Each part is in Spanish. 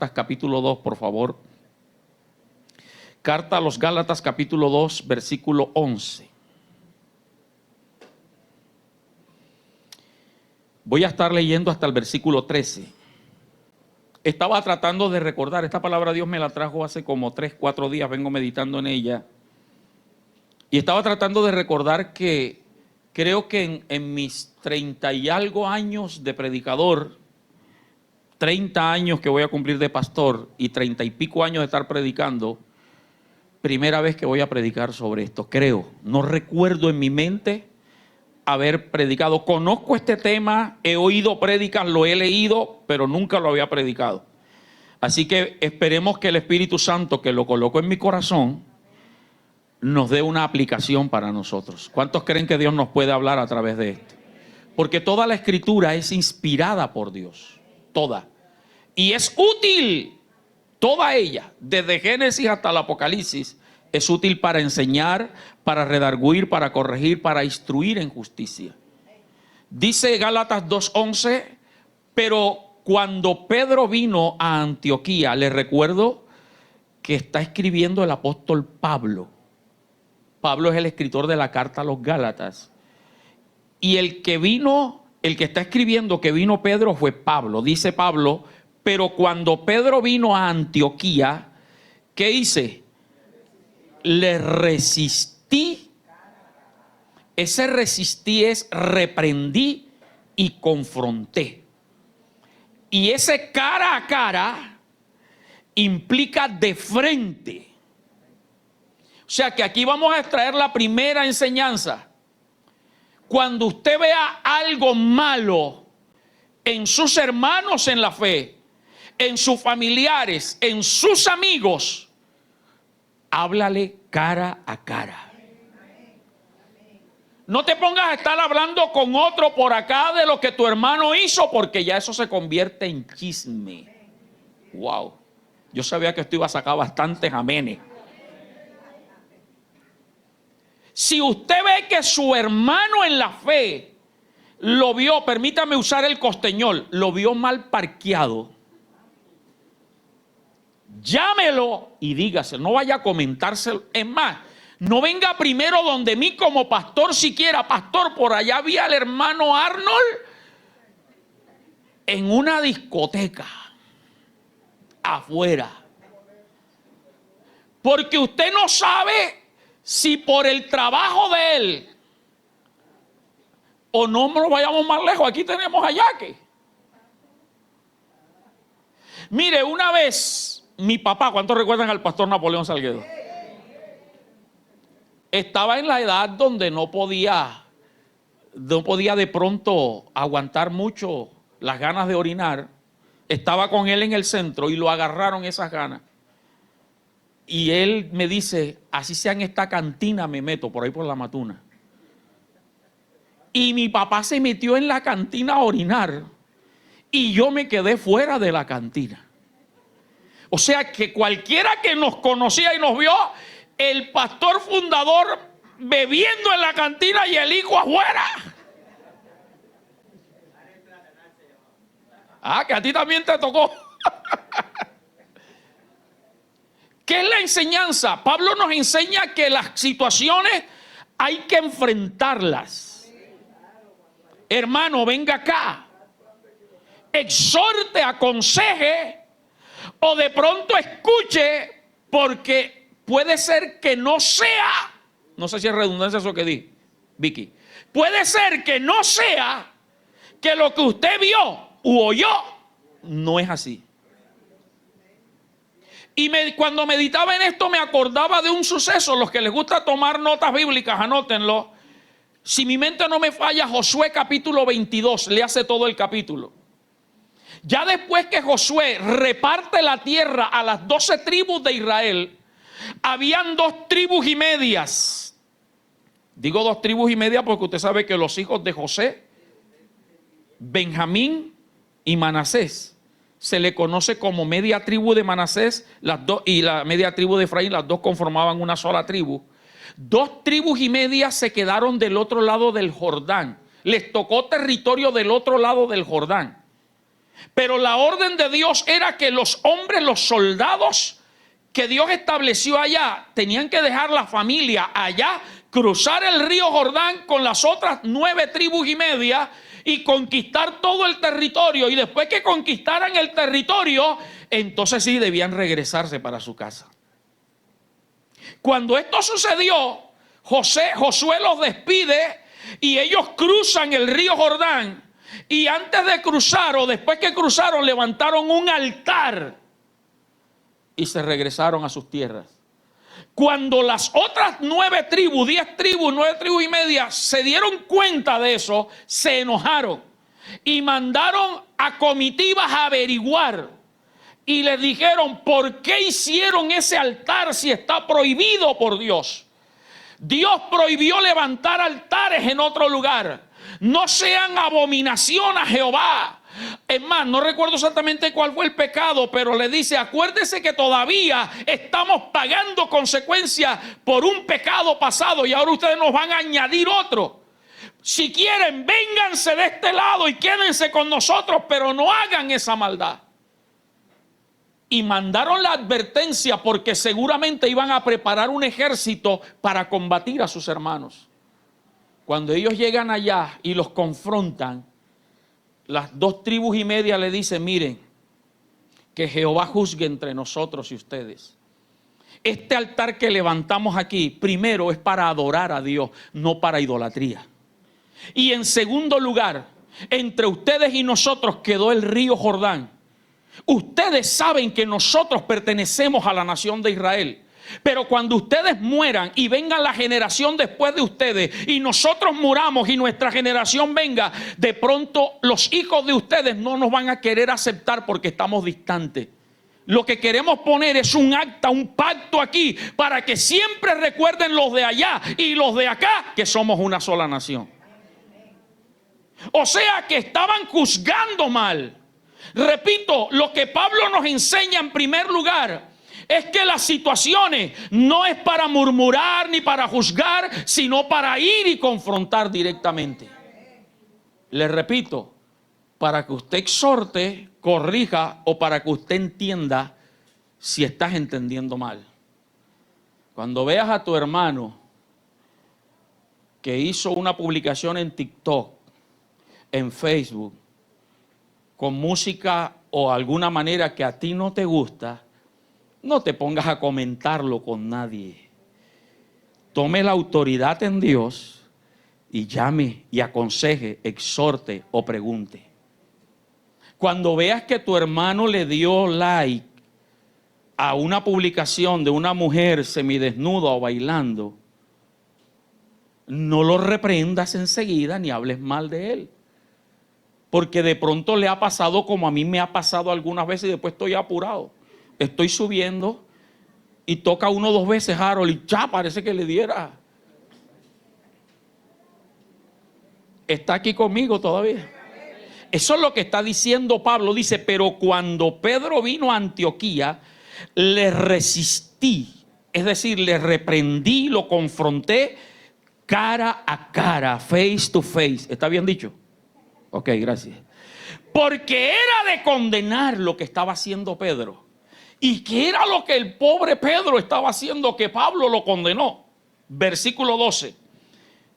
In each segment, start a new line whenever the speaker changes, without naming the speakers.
Gálatas capítulo 2, por favor. Carta a los Gálatas capítulo 2, versículo 11. Voy a estar leyendo hasta el versículo 13. Estaba tratando de recordar, esta palabra Dios me la trajo hace como 3, 4 días, vengo meditando en ella. Y estaba tratando de recordar que creo que en mis 30 y algo años de predicador, 30 años que voy a cumplir de pastor y 30 y pico años de estar predicando, primera vez que voy a predicar sobre esto, creo. No recuerdo en mi mente haber predicado. Conozco este tema, he oído prédicas, lo he leído, pero nunca lo había predicado. Así que esperemos que el Espíritu Santo, que lo colocó en mi corazón, nos dé una aplicación para nosotros. ¿Cuántos creen que Dios nos puede hablar a través de esto? Porque toda la Escritura es inspirada por Dios, toda. Y es útil, toda ella, desde Génesis hasta el Apocalipsis, es útil para enseñar, para redarguir, para corregir, para instruir en justicia. Dice Gálatas 2:11, pero cuando Pedro vino a Antioquía, les recuerdo que está escribiendo el apóstol Pablo. Pablo es el escritor de la carta a los Gálatas. Y el que está escribiendo que vino Pedro fue Pablo. Dice Pablo, pero cuando Pedro vino a Antioquía, ¿qué hice? Le resistí. Ese resistí es reprendí y confronté. Y ese cara a cara implica de frente. O sea que aquí vamos a extraer la primera enseñanza. Cuando usted vea algo malo en sus hermanos en la fe, en sus familiares, en sus amigos, háblale cara a cara. No te pongas a estar hablando con otro por acá de lo que tu hermano hizo, porque ya eso se convierte en chisme. Wow. Yo sabía que esto iba a sacar bastantes amenes. Si usted ve que su hermano en la fe lo vio, permítame usar el costeñol, lo vio mal parqueado, llámelo y dígaselo, no vaya a comentárselo. Es más, no venga primero donde mí como pastor siquiera. Pastor, por allá vi al hermano Arnold en una discoteca afuera. Porque usted no sabe si por el trabajo de él, o no nos vayamos más lejos, aquí tenemos a Yaque. Mire, una vez mi papá, ¿cuántos recuerdan al pastor Napoleón Salguedo? Estaba en la edad donde no podía de pronto aguantar mucho las ganas de orinar. Estaba con él en el centro y lo agarraron esas ganas. Y él me dice, así sea en esta cantina me meto, por ahí por la Matuna. Y mi papá se metió en la cantina a orinar y yo me quedé fuera de la cantina. O sea que cualquiera que nos conocía y nos vio, el pastor fundador bebiendo en la cantina y el hijo afuera. Ah, que a ti también te tocó. ¿Qué es la enseñanza? Pablo nos enseña que las situaciones hay que enfrentarlas. Hermano, venga acá. Exhorte, aconseje o de pronto escuche, porque puede ser que no sea, no sé si es redundancia eso que di, Vicky. Puede ser que no sea que lo que usted vio u oyó no es así. Y cuando meditaba en esto me acordaba de un suceso. Los que les gusta tomar notas bíblicas, anótenlo. Si mi mente no me falla, Josué capítulo 22, le hace todo el capítulo. Ya después que Josué reparte la tierra a las 12 tribus de Israel, habían 2 tribus y medias. Digo 2 tribus y media porque usted sabe que los hijos de José, Benjamín y Manasés, se le conoce como media tribu de Manasés, las dos, y la media tribu de Efraín, las dos conformaban una sola tribu. 2 tribus y media se quedaron del otro lado del Jordán. Les tocó territorio del otro lado del Jordán. Pero la orden de Dios era que los hombres, los soldados que Dios estableció allá, tenían que dejar la familia allá, cruzar el río Jordán con las otras 9 tribus y media y conquistar todo el territorio. Y después que conquistaran el territorio, entonces sí debían regresarse para su casa. Cuando esto sucedió, Josué los despide y ellos cruzan el río Jordán. Y antes de cruzar o después que cruzaron, levantaron un altar y se regresaron a sus tierras. Cuando las otras 9 tribus, 10 tribus, 9 tribus y media se dieron cuenta de eso, se enojaron y mandaron a comitivas a averiguar. Y les dijeron, ¿por qué hicieron ese altar si está prohibido por Dios? Dios prohibió levantar altares en otro lugar. No sean abominación a Jehová. Es más, no recuerdo exactamente cuál fue el pecado, pero le dice, acuérdese que todavía estamos pagando consecuencias por un pecado pasado y ahora ustedes nos van a añadir otro. Si quieren, vénganse de este lado y quédense con nosotros, pero no hagan esa maldad. Y mandaron la advertencia porque seguramente iban a preparar un ejército para combatir a sus hermanos. Cuando ellos llegan allá y los confrontan, las 2 tribus y media le dicen, miren, que Jehová juzgue entre nosotros y ustedes. Este altar que levantamos aquí, primero es para adorar a Dios, no para idolatría. Y en segundo lugar, entre ustedes y nosotros quedó el río Jordán. Ustedes saben que nosotros pertenecemos a la nación de Israel. Pero cuando ustedes mueran y venga la generación después de ustedes y nosotros muramos y nuestra generación venga, de pronto los hijos de ustedes no nos van a querer aceptar porque estamos distantes. Lo que queremos poner es un acta, un pacto aquí para que siempre recuerden los de allá y los de acá que somos una sola nación. O sea que estaban juzgando mal. Repito, lo que Pablo nos enseña en primer lugar es que las situaciones no es para murmurar ni para juzgar, sino para ir y confrontar directamente. Les repito, para que usted exhorte, corrija o para que usted entienda si estás entendiendo mal. Cuando veas a tu hermano que hizo una publicación en TikTok, en Facebook, con música o alguna manera que a ti no te gusta, no te pongas a comentarlo con nadie. Tome la autoridad en Dios y llame y aconseje, exhorte o pregunte. Cuando veas que tu hermano le dio like a una publicación de una mujer semidesnuda o bailando, no lo reprendas enseguida ni hables mal de él. Porque de pronto le ha pasado como a mí me ha pasado algunas veces y después estoy apurado. Estoy subiendo y toca 1 o 2 veces Harold y ya parece que le diera. ¿Está aquí conmigo todavía? Eso es lo que está diciendo Pablo. Dice, pero cuando Pedro vino a Antioquía, le resistí. Es decir, le reprendí, lo confronté cara a cara, face to face. ¿Está bien dicho? Ok, gracias. Porque era de condenar lo que estaba haciendo Pedro. ¿Y qué era lo que el pobre Pedro estaba haciendo que Pablo lo condenó? Versículo 12.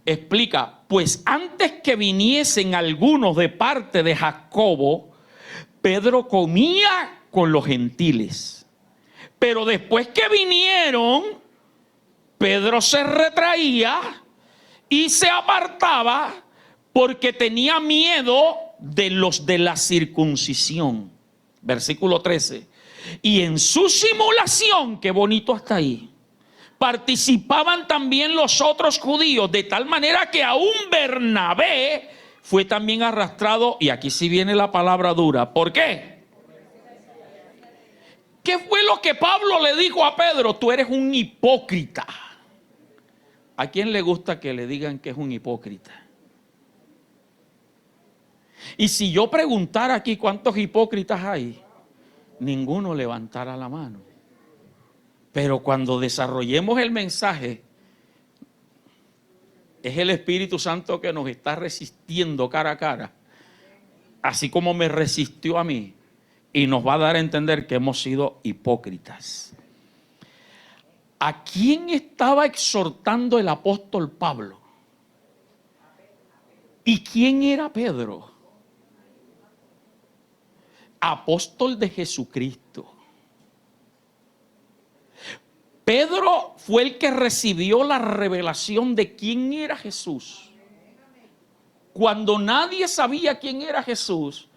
Explica, pues antes que viniesen algunos de parte de Jacobo, Pedro comía con los gentiles. Pero después que vinieron, Pedro se retraía y se apartaba porque tenía miedo de los de la circuncisión. Versículo 13. Y en su simulación, qué bonito hasta ahí, participaban también los otros judíos, de tal manera que aún Bernabé fue también arrastrado. Y aquí sí viene la palabra dura. ¿Por qué? ¿Qué fue lo que Pablo le dijo a Pedro? Tú eres un hipócrita. ¿A quién le gusta que le digan que es un hipócrita? Y si yo preguntara aquí cuántos hipócritas hay, ninguno levantara la mano. Pero cuando desarrollemos el mensaje, es el Espíritu Santo que nos está resistiendo cara a cara así como me resistió a mí, y nos va a dar a entender que hemos sido hipócritas. ¿A quién estaba exhortando el apóstol Pablo? ¿Y quién era Pedro? Apóstol de Jesucristo. Pedro fue el que recibió la revelación de quién era Jesús. Cuando nadie sabía quién era Jesús,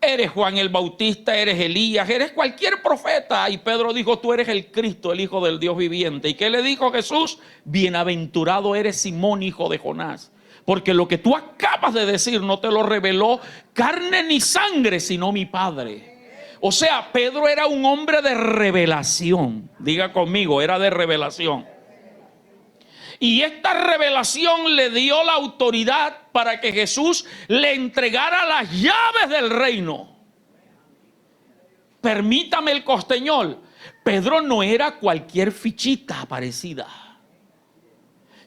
eres Juan el Bautista, eres Elías, eres cualquier profeta. Y Pedro dijo, tú eres el Cristo, el Hijo del Dios viviente. ¿Y qué le dijo Jesús? Bienaventurado eres Simón, hijo de Jonás. Porque lo que tú acabas de decir no te lo reveló carne ni sangre, sino mi Padre. O sea, Pedro era un hombre de revelación. Diga conmigo, era de revelación. Y esta revelación le dio la autoridad para que Jesús le entregara las llaves del reino. Permítame el costeñol, Pedro no era cualquier fichita aparecida.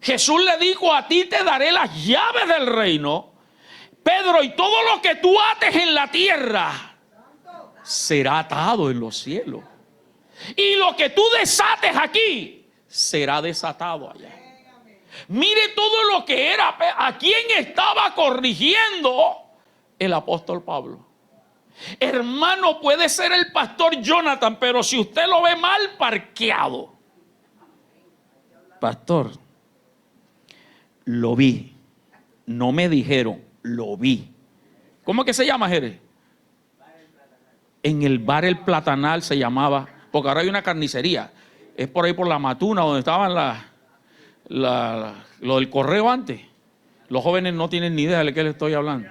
Jesús le dijo, a ti te daré las llaves del reino, Pedro, y todo lo que tú ates en la tierra será atado en los cielos. Y lo que tú desates aquí será desatado allá. Mire todo lo que era. ¿A quién estaba corrigiendo? El apóstol Pablo. Hermano, puede ser el pastor Jonathan, pero si usted lo ve mal parqueado. Pastor, lo vi. No me dijeron, lo vi. ¿Cómo es que se llama, Jerez? En el bar El Platanal se llamaba, porque ahora hay una carnicería. Es por ahí por la Matuna, donde estaban lo del correo antes. Los jóvenes no tienen ni idea de qué le estoy hablando.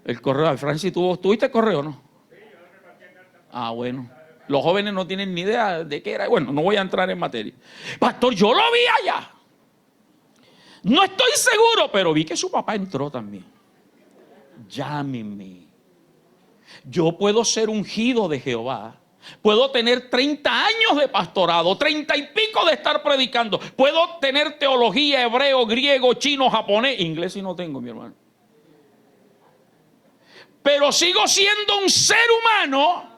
El correo, Francis, ¿tuviste el correo, no? Ah, bueno. Los jóvenes no tienen ni idea de qué era. Bueno, no voy a entrar en materia. Pastor, yo lo vi allá. No estoy seguro, pero vi que su papá entró también. Llámeme. Yo puedo ser ungido de Jehová. Puedo tener 30 años de pastorado, 30 y pico de estar predicando. Puedo tener teología, hebreo, griego, chino, japonés. Inglés sí no tengo, mi hermano. Pero sigo siendo un ser humano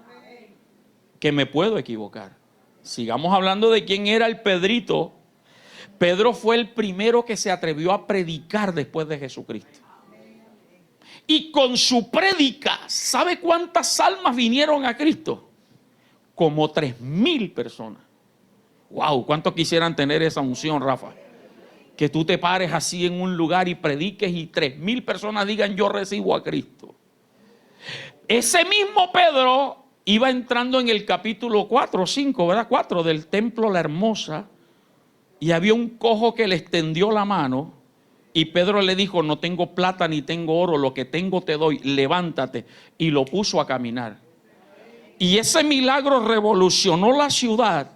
que me puedo equivocar. Sigamos hablando de quién era el Pedrito. Pedro fue el primero que se atrevió a predicar después de Jesucristo. Y con su prédica, ¿sabe cuántas almas vinieron a Cristo? Como 3,000 personas. Wow, ¿cuántos quisieran tener esa unción, Rafa? Que tú te pares así en un lugar y prediques y 3,000 personas digan, yo recibo a Cristo. Ese mismo Pedro iba entrando en el capítulo 4 o 5, ¿verdad? 4 del templo La Hermosa, y había un cojo que le extendió la mano. Y Pedro le dijo, no tengo plata ni tengo oro, lo que tengo te doy, levántate. Y lo puso a caminar. Y ese milagro revolucionó la ciudad.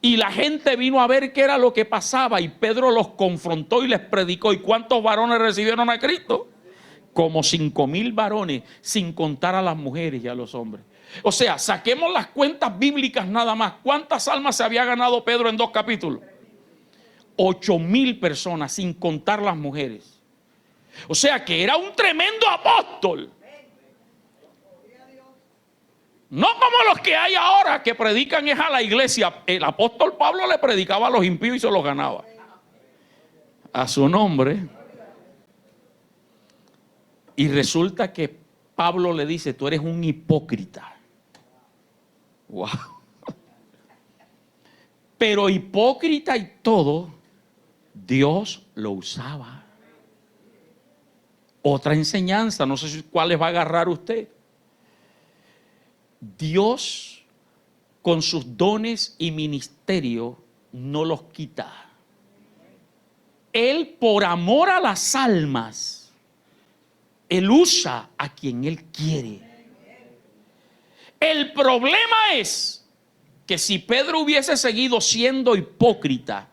Y la gente vino a ver qué era lo que pasaba. Y Pedro los confrontó y les predicó. ¿Y cuántos varones recibieron a Cristo? Como 5,000 varones, sin contar a las mujeres y a los hombres. O sea, saquemos las cuentas bíblicas nada más. ¿Cuántas almas se había ganado Pedro en 2 capítulos? 8,000 personas, sin contar las mujeres. O sea que era un tremendo apóstol. No como los que hay ahora que predican es a la iglesia. El apóstol Pablo le predicaba a los impíos y se los ganaba. A su nombre. Y resulta que Pablo le dice, tú eres un hipócrita. Wow. Pero hipócrita y todo, Dios lo usaba. Otra enseñanza, no sé cuáles va a agarrar usted. Dios, con sus dones y ministerio, no los quita. Él, por amor a las almas, Él usa a quien Él quiere. El problema es que si Pedro hubiese seguido siendo hipócrita,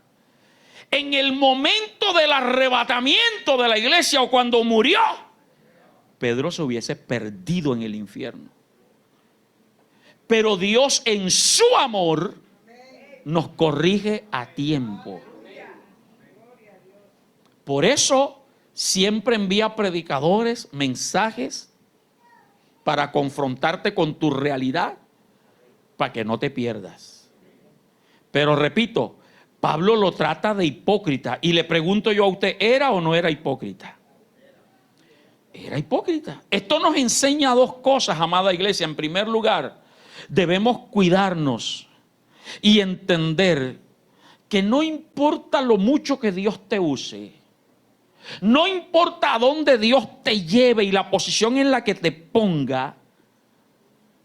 en el momento del arrebatamiento de la iglesia o cuando murió, Pedro se hubiese perdido en el infierno. Pero Dios en su amor nos corrige a tiempo. Por eso siempre envía predicadores, mensajes para confrontarte con tu realidad, para que no te pierdas. Pero repito, Pablo lo trata de hipócrita. Y le pregunto yo a usted, ¿era o no era hipócrita? Era hipócrita. Esto nos enseña dos cosas, amada iglesia. En primer lugar, debemos cuidarnos y entender que no importa lo mucho que Dios te use, no importa a dónde Dios te lleve y la posición en la que te ponga,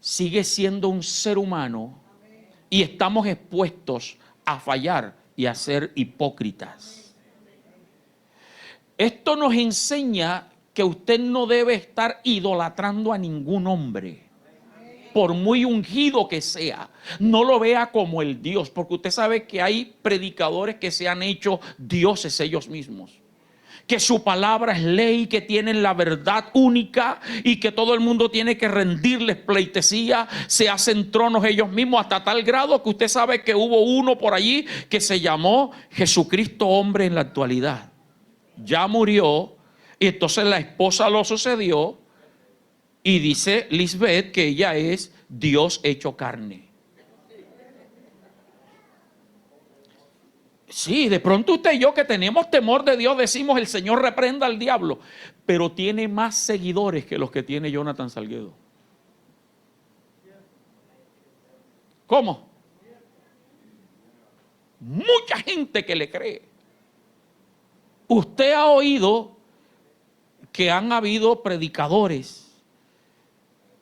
sigue siendo un ser humano y estamos expuestos a fallar y a ser hipócritas. Esto nos enseña que usted no debe estar idolatrando a ningún hombre, por muy ungido que sea. No lo vea como el Dios, porque usted sabe que hay predicadores que se han hecho dioses ellos mismos, que su palabra es ley, que tienen la verdad única y que todo el mundo tiene que rendirles pleitesía, se hacen tronos ellos mismos, hasta tal grado que usted sabe que hubo uno por allí que se llamó Jesucristo hombre en la actualidad. Ya murió y entonces la esposa lo sucedió y dice Lisbeth que ella es Dios hecho carne. Sí, de pronto usted y yo que tenemos temor de Dios decimos el Señor reprenda al diablo, pero tiene más seguidores que los que tiene Jonathan Salguedo. ¿Cómo? Mucha gente que le cree. Usted ha oído que han habido predicadores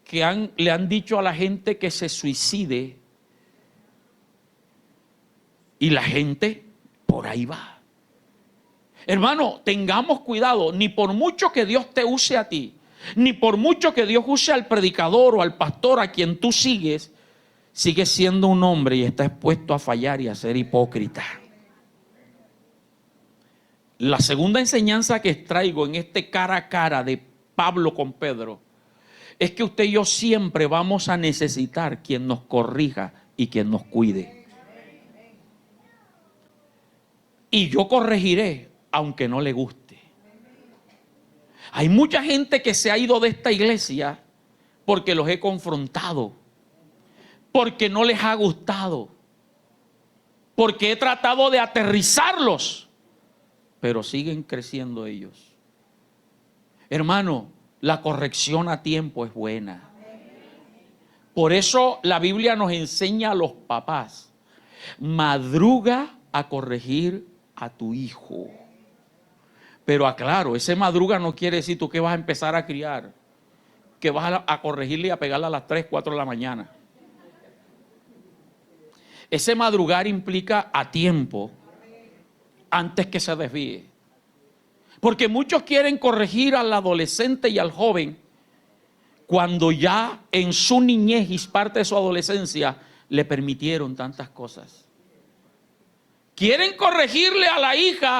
que le han dicho a la gente que se suicide y la gente por ahí va. Hermano, tengamos cuidado, ni por mucho que Dios te use a ti, ni por mucho que Dios use al predicador o al pastor a quien tú sigues, sigue siendo un hombre y está expuesto a fallar y a ser hipócrita. La segunda enseñanza que traigo en este cara a cara de Pablo con Pedro es que usted y yo siempre vamos a necesitar quien nos corrija y quien nos cuide. Y yo corregiré aunque no le guste. Hay mucha gente que se ha ido de esta iglesia porque los he confrontado, porque no les ha gustado, porque he tratado de aterrizarlos, pero siguen creciendo ellos. Hermano, la corrección a tiempo es buena. Por eso la Biblia nos enseña a los papás: madruga a corregir a tu hijo. Pero aclaro, ese madruga no quiere decir tú que vas a empezar a criar, que vas a corregirle y a pegarle a las 3, 4 de la mañana. Ese madrugar implica a tiempo, antes que se desvíe. Porque muchos quieren corregir al adolescente y al joven cuando ya en su niñez y parte de su adolescencia le permitieron tantas cosas. Quieren corregirle a la hija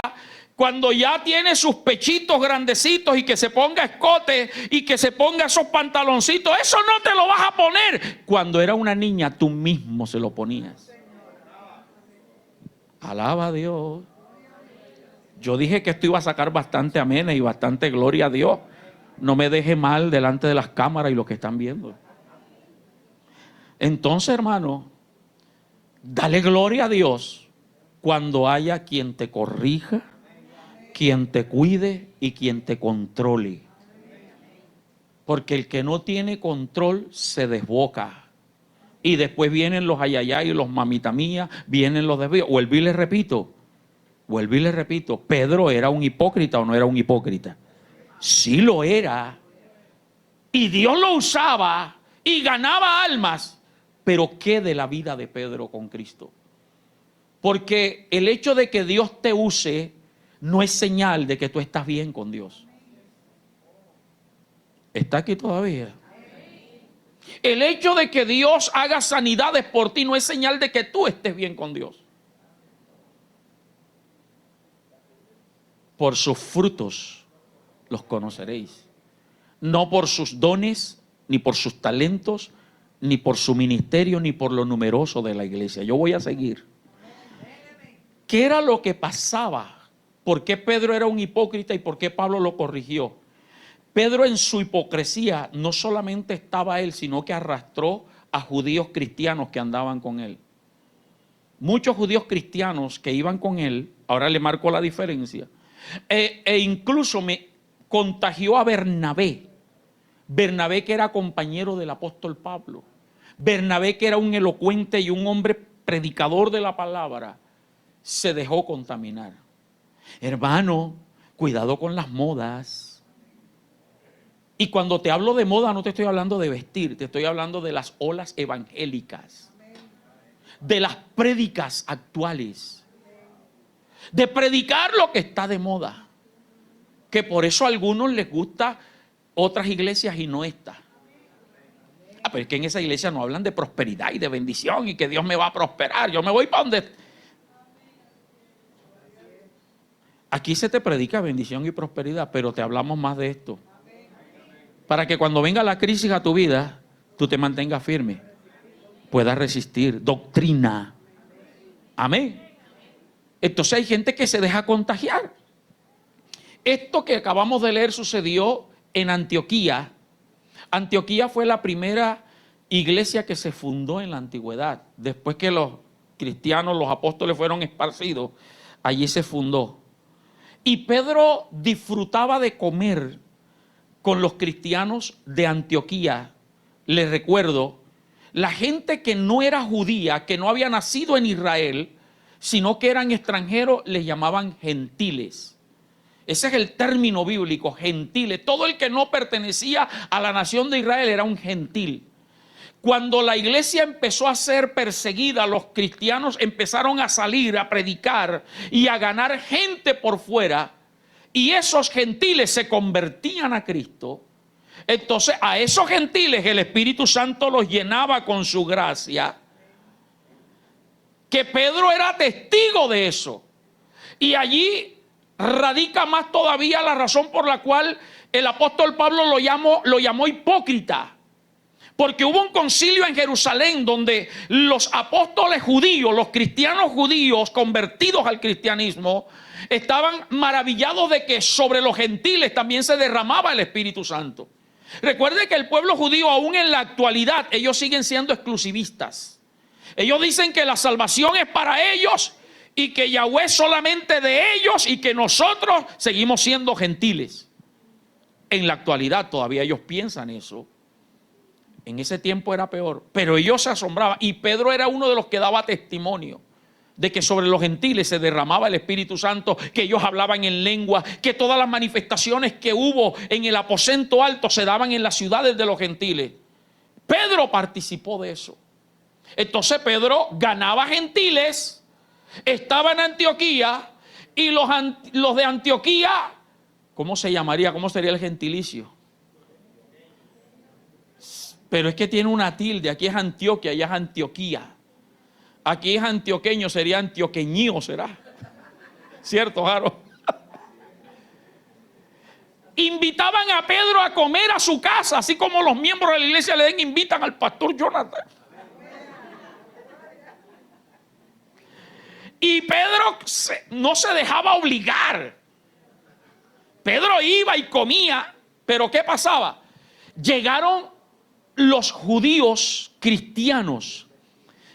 cuando ya tiene sus pechitos grandecitos y que se ponga escote y que se ponga esos pantaloncitos. Eso no te lo vas a poner. Cuando era una niña tú mismo se lo ponías. Alaba a Dios. Yo dije que esto iba a sacar bastante amena y bastante gloria a Dios. No me deje mal delante de las cámaras y los que están viendo. Entonces, hermano, dale gloria a Dios cuando haya quien te corrija, quien te cuide y quien te controle. Porque el que no tiene control se desboca. Y después vienen los ayayay y los mamita mía, vienen los desvíos. Vuelvo y les repito, ¿Pedro era un hipócrita o no era un hipócrita? Sí lo era. Y Dios lo usaba y ganaba almas. Pero ¿qué de la vida de Pedro con Cristo? Porque el hecho de que Dios te use no es señal de que tú estás bien con Dios. ¿Está aquí todavía? El hecho de que Dios haga sanidades por ti no es señal de que tú estés bien con Dios. Por sus frutos los conoceréis. No por sus dones, ni por sus talentos, ni por su ministerio, ni por lo numeroso de la iglesia. Yo voy a seguir. ¿Qué era lo que pasaba? ¿Por qué Pedro era un hipócrita y por qué Pablo lo corrigió? Pedro en su hipocresía no solamente estaba él, sino que arrastró a judíos cristianos que andaban con él. Muchos judíos cristianos que iban con él, ahora le marco la diferencia, e incluso me contagió a Bernabé. Bernabé, que era compañero del apóstol Pablo. Bernabé, que era un elocuente y un hombre predicador de la palabra, se dejó contaminar. Hermano, cuidado con las modas. Y cuando te hablo de moda, no te estoy hablando de vestir, te estoy hablando de las olas evangélicas, de las prédicas actuales, de predicar lo que está de moda, que por eso a algunos les gusta otras iglesias y no esta. Pero es que en esa iglesia no hablan de prosperidad y de bendición y que Dios me va a prosperar, yo me voy para donde... Aquí se te predica bendición y prosperidad, pero te hablamos más de esto, para que cuando venga la crisis a tu vida, tú te mantengas firme, puedas resistir. Doctrina. Amén. Entonces hay gente que se deja contagiar. Esto que acabamos de leer sucedió en Antioquía. Antioquía fue la primera iglesia que se fundó en la antigüedad. Después que los cristianos, los apóstoles fueron esparcidos, allí se fundó. Y Pedro disfrutaba de comer con los cristianos de Antioquía. Les recuerdo, la gente que no era judía, que no había nacido en Israel, sino que eran extranjeros, les llamaban gentiles. Ese es el término bíblico, gentiles. Todo el que no pertenecía a la nación de Israel era un gentil. Cuando la iglesia empezó a ser perseguida, los cristianos empezaron a salir a predicar y a ganar gente por fuera, y esos gentiles se convertían a Cristo. Entonces a esos gentiles el Espíritu Santo los llenaba con su gracia, que Pedro era testigo de eso. Y allí radica más todavía la razón por la cual el apóstol Pablo lo llamó hipócrita. Porque hubo un concilio en Jerusalén donde los apóstoles judíos, los cristianos judíos convertidos al cristianismo, estaban maravillados de que sobre los gentiles también se derramaba el Espíritu Santo. Recuerde que el pueblo judío, aún en la actualidad, ellos siguen siendo exclusivistas. Ellos dicen que la salvación es para ellos y que Yahweh es solamente de ellos y que nosotros seguimos siendo gentiles. En la actualidad todavía ellos piensan eso. En ese tiempo era peor, pero ellos se asombraban, y Pedro era uno de los que daba testimonio de que sobre los gentiles se derramaba el Espíritu Santo, que ellos hablaban en lengua, que todas las manifestaciones que hubo en el aposento alto se daban en las ciudades de los gentiles. Pedro participó de eso. Entonces Pedro ganaba gentiles, estaba en Antioquía, y los de Antioquía, ¿cómo se llamaría? ¿Cómo sería el gentilicio? Pero es que tiene una tilde. Aquí es Antioquia, allá es Antioquía. Aquí es antioqueño, sería antioqueñío, ¿será? ¿Cierto, Jaro? Invitaban a Pedro a comer a su casa, así como los miembros de la iglesia le invitan al pastor Jonathan. Y Pedro no se dejaba obligar. Pedro iba y comía, pero ¿qué pasaba? Llegaron los judíos cristianos,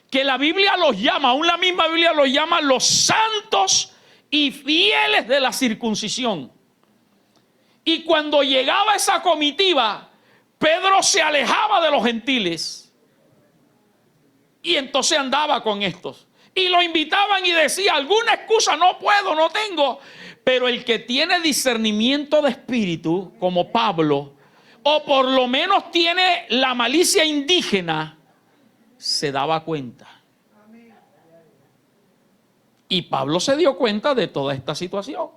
que la Biblia los llama, aún la misma Biblia los llama los santos y fieles de la circuncisión. Y cuando llegaba esa comitiva, Pedro se alejaba de los gentiles y entonces andaba con estos. Y lo invitaban y decía, alguna excusa, no puedo, no tengo. Pero el que tiene discernimiento de espíritu, como Pablo, o por lo menos tiene la malicia indígena, se daba cuenta. Y Pablo se dio cuenta de toda esta situación.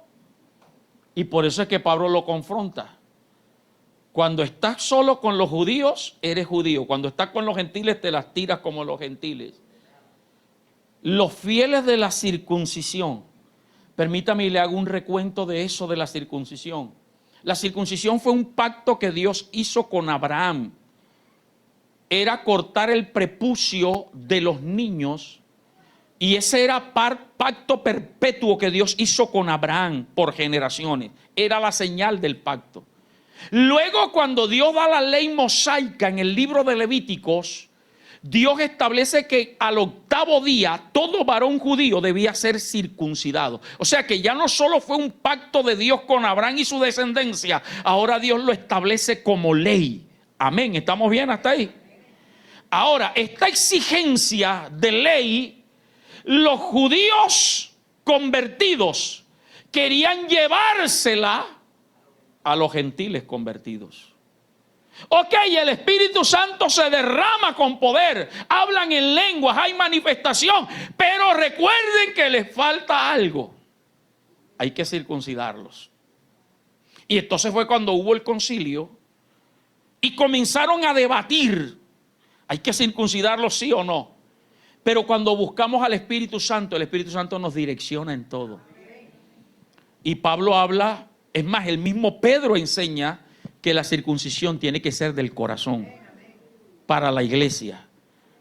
Y por eso es que Pablo lo confronta. Cuando estás solo con los judíos, eres judío. Cuando estás con los gentiles, te las tiras como los gentiles. Los fieles de la circuncisión. Permítame y le hago un recuento de eso de la circuncisión. La circuncisión fue un pacto que Dios hizo con Abraham. Era cortar el prepucio de los niños, y ese era pacto perpetuo que Dios hizo con Abraham por generaciones. Era la señal del pacto. Luego, cuando Dios da la ley mosaica en el libro de Levíticos, Dios establece que al octavo día todo varón judío debía ser circuncidado. O sea que ya no solo fue un pacto de Dios con Abraham y su descendencia, ahora Dios lo establece como ley. Amén, ¿estamos bien hasta ahí? Ahora, esta exigencia de ley, los judíos convertidos querían llevársela a los gentiles convertidos. Ok, el Espíritu Santo se derrama con poder, hablan en lenguas, hay manifestación, pero recuerden que les falta algo. Hay que circuncidarlos. Y entonces fue cuando hubo el concilio y comenzaron a debatir. ¿Hay que circuncidarlos sí o no? Pero cuando buscamos al Espíritu Santo, el Espíritu Santo nos direcciona en todo. Y Pablo habla, es más, el mismo Pedro enseña que la circuncisión tiene que ser del corazón para la iglesia.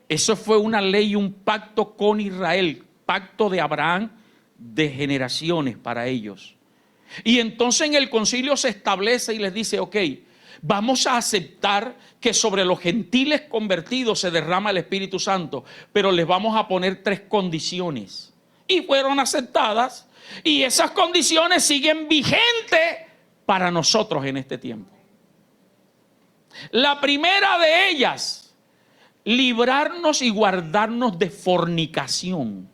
Eso fue una ley, un pacto con Israel, pacto de Abraham de generaciones para ellos. Y entonces en el concilio se establece y les dice, ok, vamos a aceptar que sobre los gentiles convertidos se derrama el Espíritu Santo, pero les vamos a poner 3 condiciones. Y fueron aceptadas, y esas condiciones siguen vigentes para nosotros en este tiempo. La primera de ellas, librarnos y guardarnos de fornicación.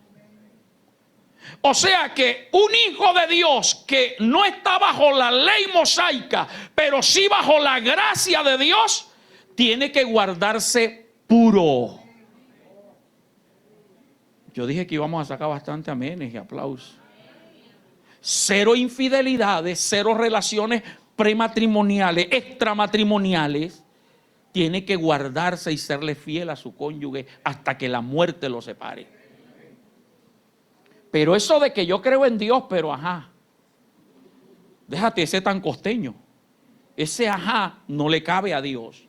O sea que un hijo de Dios que no está bajo la ley mosaica, pero sí bajo la gracia de Dios, tiene que guardarse puro. Yo dije que íbamos a sacar bastante amenes y aplausos. 0 infidelidades, 0 relaciones prematrimoniales, extramatrimoniales. Tiene que guardarse y serle fiel a su cónyuge hasta que la muerte lo separe. Pero eso de que yo creo en Dios, pero ajá, déjate ese tan costeño. Ese ajá no le cabe a Dios.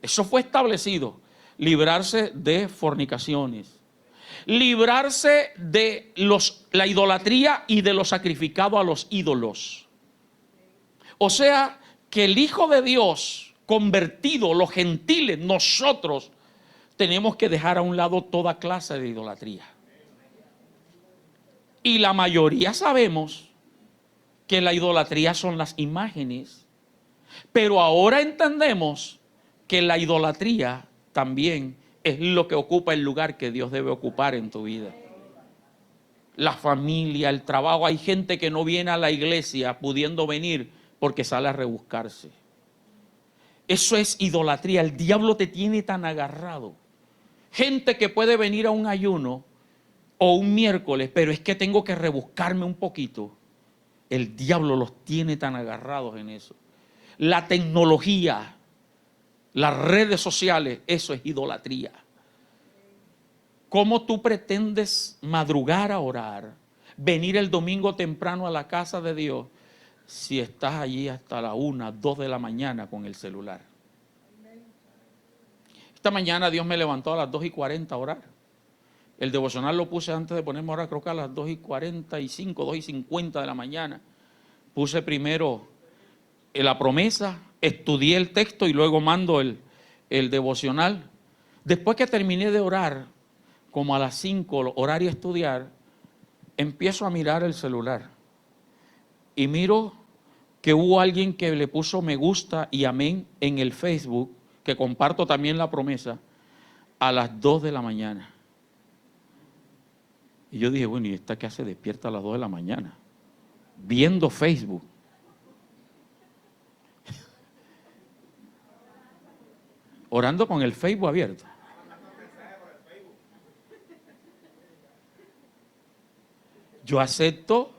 Eso fue establecido. Librarse de fornicaciones. Librarse de la idolatría y de lo sacrificado a los ídolos. O sea, que el Hijo de Dios convertido, los gentiles, nosotros tenemos que dejar a un lado toda clase de idolatría. Y la mayoría sabemos que la idolatría son las imágenes, pero ahora entendemos que la idolatría también es lo que ocupa el lugar que Dios debe ocupar en tu vida. La familia, el trabajo. Hay gente que no viene a la iglesia pudiendo venir porque sale a rebuscarse. Eso es idolatría. El diablo te tiene tan agarrado. Gente que puede venir a un ayuno o un miércoles, pero es que tengo que rebuscarme un poquito. El diablo los tiene tan agarrados en eso. La tecnología, las redes sociales, eso es idolatría. ¿Cómo tú pretendes madrugar a orar, venir el domingo temprano a la casa de Dios, si estás allí hasta la 1, 2 de la mañana con el celular? Esta mañana Dios me levantó a las 2:40 a orar. El devocional lo puse antes de ponerme a orar, creo que a las 2:45, 2:50 de la mañana. Puse primero la promesa, estudié el texto y luego mando el devocional. Después que terminé de orar, como a las 5, orar y estudiar, empiezo a mirar el celular. Y miro que hubo alguien que le puso me gusta y amén en el Facebook, que comparto también la promesa, a las 2 de la mañana. Y yo dije, bueno, ¿y esta qué hace despierta a las 2 de la mañana? Viendo Facebook. Orando con el Facebook abierto. Yo acepto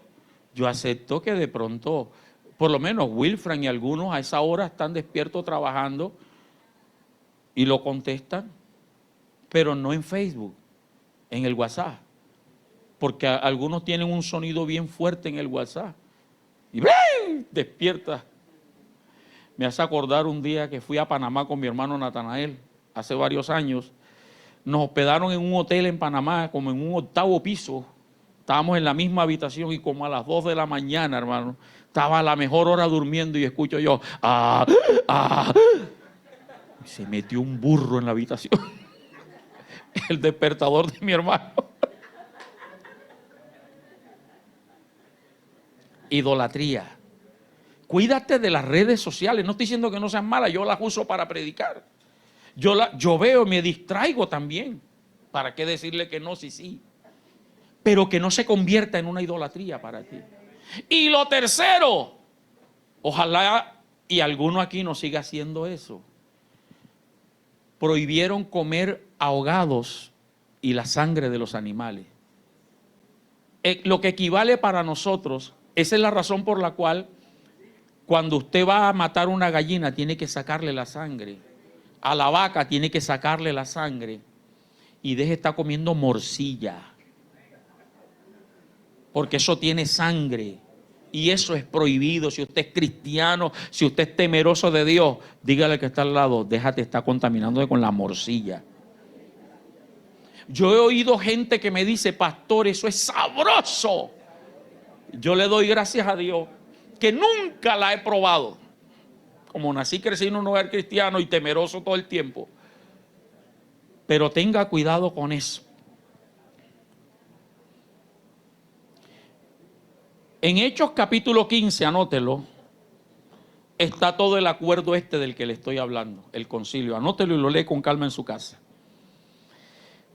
que de pronto, por lo menos Wilfran y algunos a esa hora están despiertos trabajando y lo contestan, pero no en Facebook, en el WhatsApp. Porque algunos tienen un sonido bien fuerte en el WhatsApp. Y ¡bling! Despierta. Me hace acordar un día que fui a Panamá con mi hermano Natanael, hace varios años. Nos hospedaron en un hotel en Panamá, como en un 8º piso, Estábamos en la misma habitación y como a las 2 de la mañana, hermano, estaba a la mejor hora durmiendo y escucho yo, y se metió un burro en la habitación. El despertador de mi hermano. Idolatría. Cuídate de las redes sociales. No estoy diciendo que no sean malas, yo las uso para predicar. Yo veo y me distraigo también. ¿Para qué decirle que no? Sí. Pero que no se convierta en una idolatría para ti. Y lo tercero, ojalá y alguno aquí no siga haciendo eso. Prohibieron comer ahogados y la sangre de los animales. Lo que equivale para nosotros, esa es la razón por la cual cuando usted va a matar una gallina tiene que sacarle la sangre. A la vaca tiene que sacarle la sangre. Y deje de estar comiendo morcilla. Porque eso tiene sangre. Y eso es prohibido. Si usted es cristiano, si usted es temeroso de Dios, dígale que está al lado, déjate estar contaminando con la morcilla. Yo he oído gente que me dice, pastor, eso es sabroso. Yo le doy gracias a Dios que nunca la he probado. Como nací, crecí en un hogar cristiano y temeroso todo el tiempo. Pero tenga cuidado con eso. En Hechos capítulo 15, anótelo, está todo el acuerdo del que le estoy hablando, el concilio. Anótelo y lo lee con calma en su casa.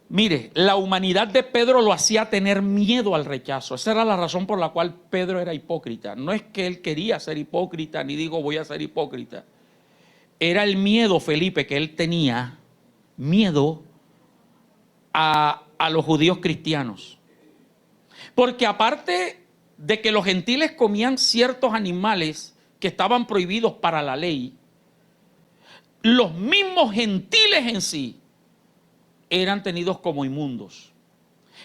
Mire, la humanidad de Pedro lo hacía tener miedo al rechazo. Esa era la razón por la cual Pedro era hipócrita. No es que él quería ser hipócrita, ni digo voy a ser hipócrita. Era el miedo, Felipe, que él tenía, miedo a los judíos cristianos. Porque aparte de que los gentiles comían ciertos animales que estaban prohibidos para la ley, los mismos gentiles en sí eran tenidos como inmundos.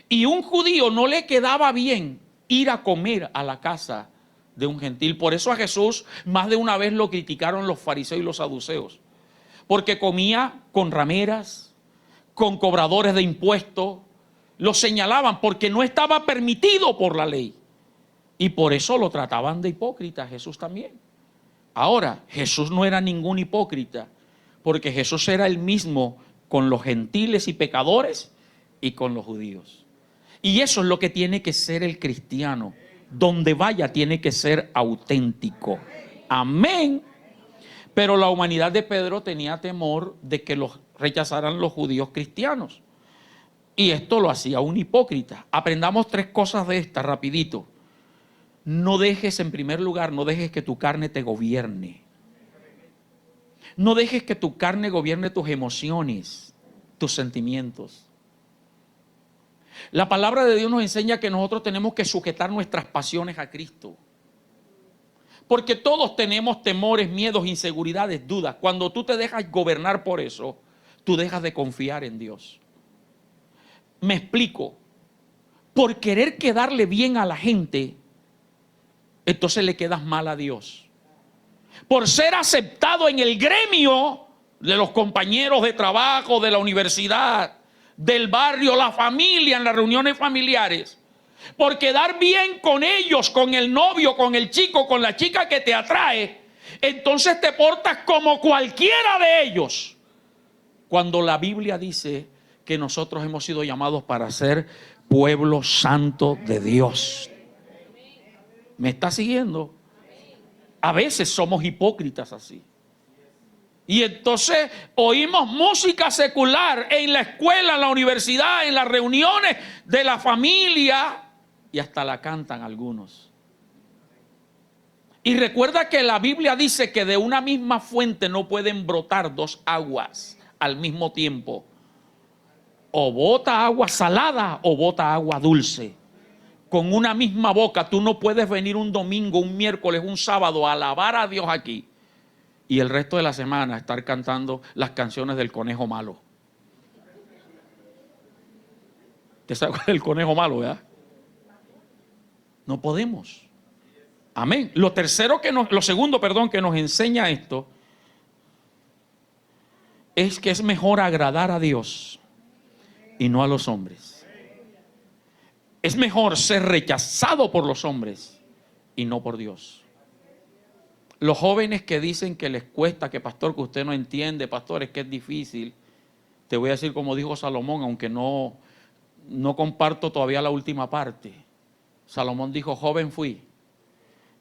Y un judío no le quedaba bien ir a comer a la casa de un gentil. Por eso a Jesús más de una vez lo criticaron los fariseos y los saduceos, porque comía con rameras, con cobradores de impuestos. Lo señalaban porque no estaba permitido por la ley. Y por eso lo trataban de hipócrita, Jesús también. Ahora, Jesús no era ningún hipócrita, porque Jesús era el mismo con los gentiles y pecadores y con los judíos. Y eso es lo que tiene que ser el cristiano. Donde vaya tiene que ser auténtico. Amén. Pero la humanidad de Pedro tenía temor de que los rechazaran los judíos cristianos. Y esto lo hacía un hipócrita. Aprendamos 3 cosas de estas rapidito. No dejes, en primer lugar, no dejes que tu carne te gobierne. No dejes que tu carne gobierne tus emociones, tus sentimientos. La palabra de Dios nos enseña que nosotros tenemos que sujetar nuestras pasiones a Cristo. Porque todos tenemos temores, miedos, inseguridades, dudas. Cuando tú te dejas gobernar por eso, tú dejas de confiar en Dios. Me explico. Por querer quedarle bien a la gente, entonces le quedas mal a Dios. Por ser aceptado en el gremio de los compañeros de trabajo, de la universidad, del barrio, la familia, en las reuniones familiares, por quedar bien con ellos, con el novio, con el chico, con la chica que te atrae, entonces te portas como cualquiera de ellos. Cuando la Biblia dice que nosotros hemos sido llamados para ser pueblo santo de Dios. ¿Me está siguiendo? A veces somos hipócritas así. Y entonces oímos música secular en la escuela, en la universidad, en las reuniones de la familia, y hasta la cantan algunos. Y recuerda que la Biblia dice que de una misma fuente no pueden brotar 2 aguas al mismo tiempo. O bota agua salada o bota agua dulce. Con una misma boca tú no puedes venir un domingo, un miércoles, un sábado a alabar a Dios aquí y el resto de la semana estar cantando las canciones del conejo malo. ¿Usted sabe cuál es el conejo malo, verdad? No podemos. Amén. Lo segundo que nos enseña esto es que es mejor agradar a Dios y no a los hombres. Es mejor ser rechazado por los hombres y no por Dios. Los jóvenes que dicen que les cuesta, que pastor, que usted no entiende, pastor, es que es difícil. Te voy a decir como dijo Salomón, aunque no comparto todavía la última parte. Salomón dijo, joven fui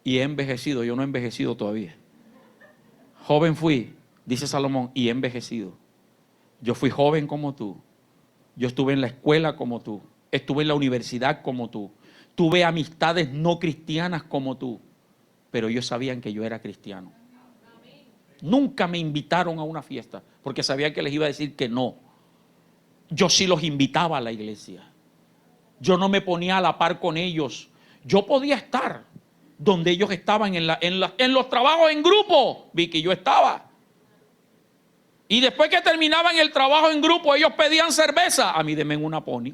y he envejecido. Yo no he envejecido todavía. Joven fui, dice Salomón, y he envejecido. Yo fui joven como tú. Yo estuve en la escuela como tú. Estuve en la universidad como tú. Tuve amistades no cristianas como tú. Pero ellos sabían que yo era cristiano. Nunca me invitaron a una fiesta porque sabían que les iba a decir que no. Yo sí los invitaba a la iglesia. Yo no me ponía a la par con ellos. Yo podía estar donde ellos estaban en los trabajos en grupo. Vi que yo estaba. Y después que terminaban el trabajo en grupo, ellos pedían cerveza. A mí denme una pony.